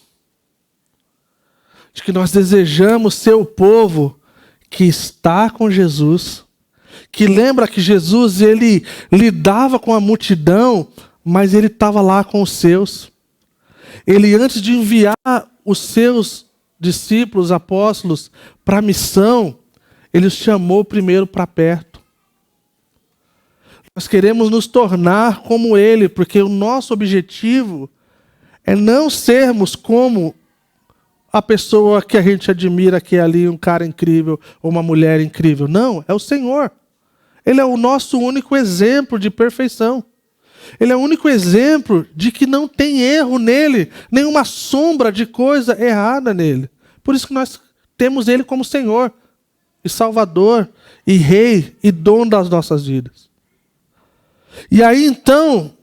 De que nós desejamos ser o povo que está com Jesus, que lembra que Jesus ele lidava com a multidão, mas ele estava lá com os seus. Ele, antes de enviar os seus discípulos, apóstolos, para a missão, ele os chamou primeiro para perto. Nós queremos nos tornar como ele, porque o nosso objetivo é não sermos como a pessoa que a gente admira, que é ali um cara incrível ou uma mulher incrível. Não, é o Senhor. Ele é o nosso único exemplo de perfeição. Ele é o único exemplo de que não tem erro nele, nenhuma sombra de coisa errada nele. Por isso que nós temos ele como Senhor, e Salvador, e Rei, e dono das nossas vidas. E aí então,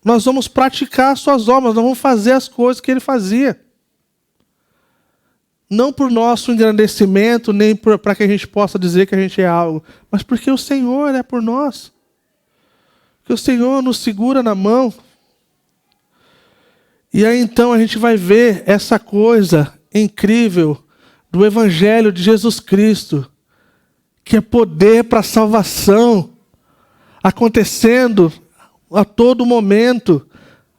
nós vamos praticar as suas obras, nós vamos fazer as coisas que ele fazia. Não por nosso engrandecimento, nem para que a gente possa dizer que a gente é algo, mas porque o Senhor é por nós. Que o Senhor nos segura na mão. E aí então a gente vai ver essa coisa incrível do Evangelho de Jesus Cristo, que é poder para a salvação, acontecendo a todo momento,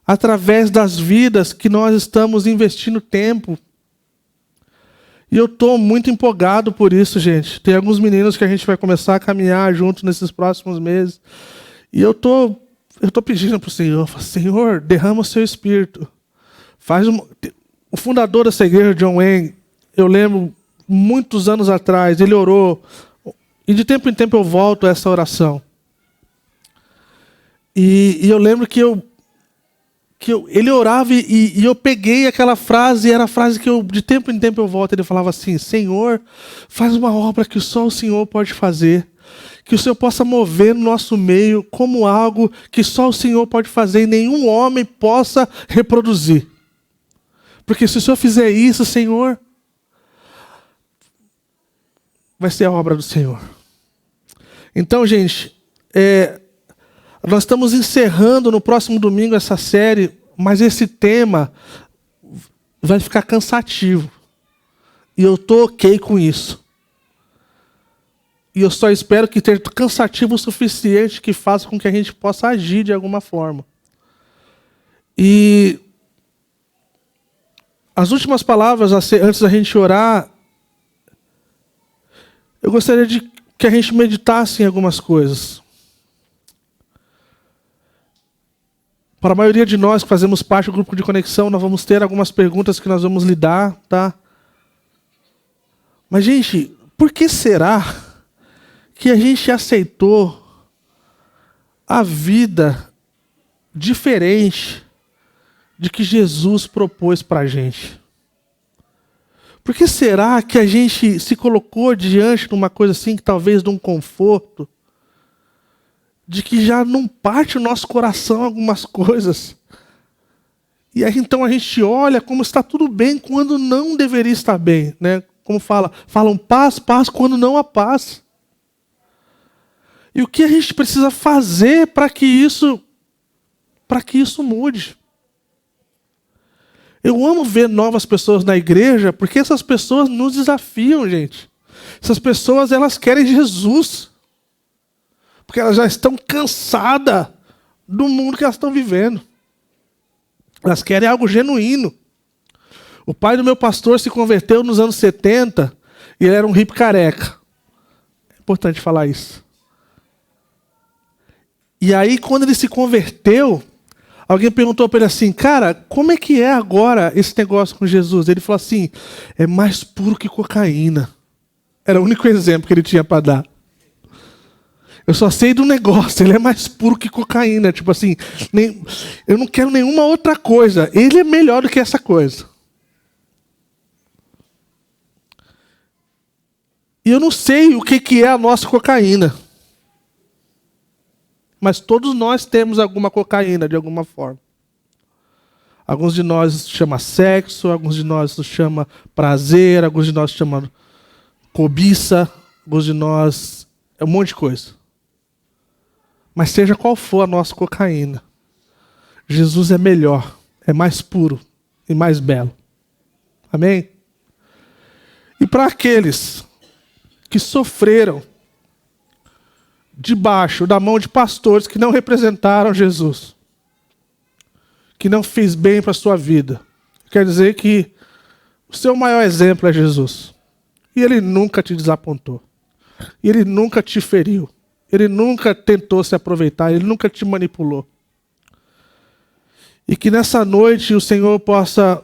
através das vidas que nós estamos investindo tempo. E eu estou muito empolgado por isso, gente. Tem alguns meninos que a gente vai começar a caminhar junto nesses próximos meses. E eu tô pedindo para o Senhor, Senhor, derrama o seu Espírito. O fundador dessa igreja, John Wayne, eu lembro, muitos anos atrás, ele orou, e de tempo em tempo eu volto a essa oração. E eu lembro que ele orava e eu peguei aquela frase, e era a frase que de tempo em tempo eu volto. Ele falava assim: Senhor, faz uma obra que só o Senhor pode fazer, que o Senhor possa mover no nosso meio como algo que só o Senhor pode fazer e nenhum homem possa reproduzir. Porque se o Senhor fizer isso, Senhor, vai ser a obra do Senhor. Então, gente, nós estamos encerrando no próximo domingo essa série, mas esse tema vai ficar cansativo. E eu estou ok com isso. E eu só espero que esteja cansativo o suficiente que faça com que a gente possa agir de alguma forma. E as últimas palavras, antes da gente orar, eu gostaria de que a gente meditasse em algumas coisas. Para a maioria de nós que fazemos parte do grupo de conexão, nós vamos ter algumas perguntas que nós vamos lidar, tá? Mas, gente, por que será que a gente aceitou a vida diferente de que Jesus propôs para a gente? Por que será que a gente se colocou diante de uma coisa assim, que talvez de um conforto, de que já não parte o nosso coração algumas coisas? E aí então a gente olha como está tudo bem quando não deveria estar bem, né? Como falam paz, paz quando não há paz. E o que a gente precisa fazer para que isso mude? Eu amo ver novas pessoas na igreja, porque essas pessoas nos desafiam, gente. Essas pessoas, elas querem Jesus. Porque elas já estão cansadas do mundo que elas estão vivendo. Elas querem algo genuíno. O pai do meu pastor se converteu nos anos 70 e ele era um hippie careca. É importante falar isso. E aí, quando ele se converteu, alguém perguntou para ele assim: cara, como é que é agora esse negócio com Jesus? Ele falou assim: é mais puro que cocaína. Era o único exemplo que ele tinha para dar. Eu só sei do negócio, ele é mais puro que cocaína. Tipo assim, eu não quero nenhuma outra coisa. Ele é melhor do que essa coisa. E eu não sei o que é a nossa cocaína. Mas todos nós temos alguma cocaína, de alguma forma. Alguns de nós chama sexo, alguns de nós chama prazer, alguns de nós chama cobiça, alguns de nós é um monte de coisa. Mas seja qual for a nossa cocaína, Jesus é melhor, é mais puro e mais belo. Amém? E para aqueles que sofreram debaixo da mão de pastores que não representaram Jesus, que não fez bem para a sua vida, quer dizer que o seu maior exemplo é Jesus. E ele nunca te desapontou. E ele nunca te feriu. Ele nunca tentou se aproveitar. Ele nunca te manipulou. E que nessa noite o Senhor possa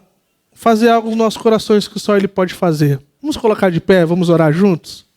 fazer algo nos nossos corações que só Ele pode fazer. Vamos colocar de pé, vamos orar juntos?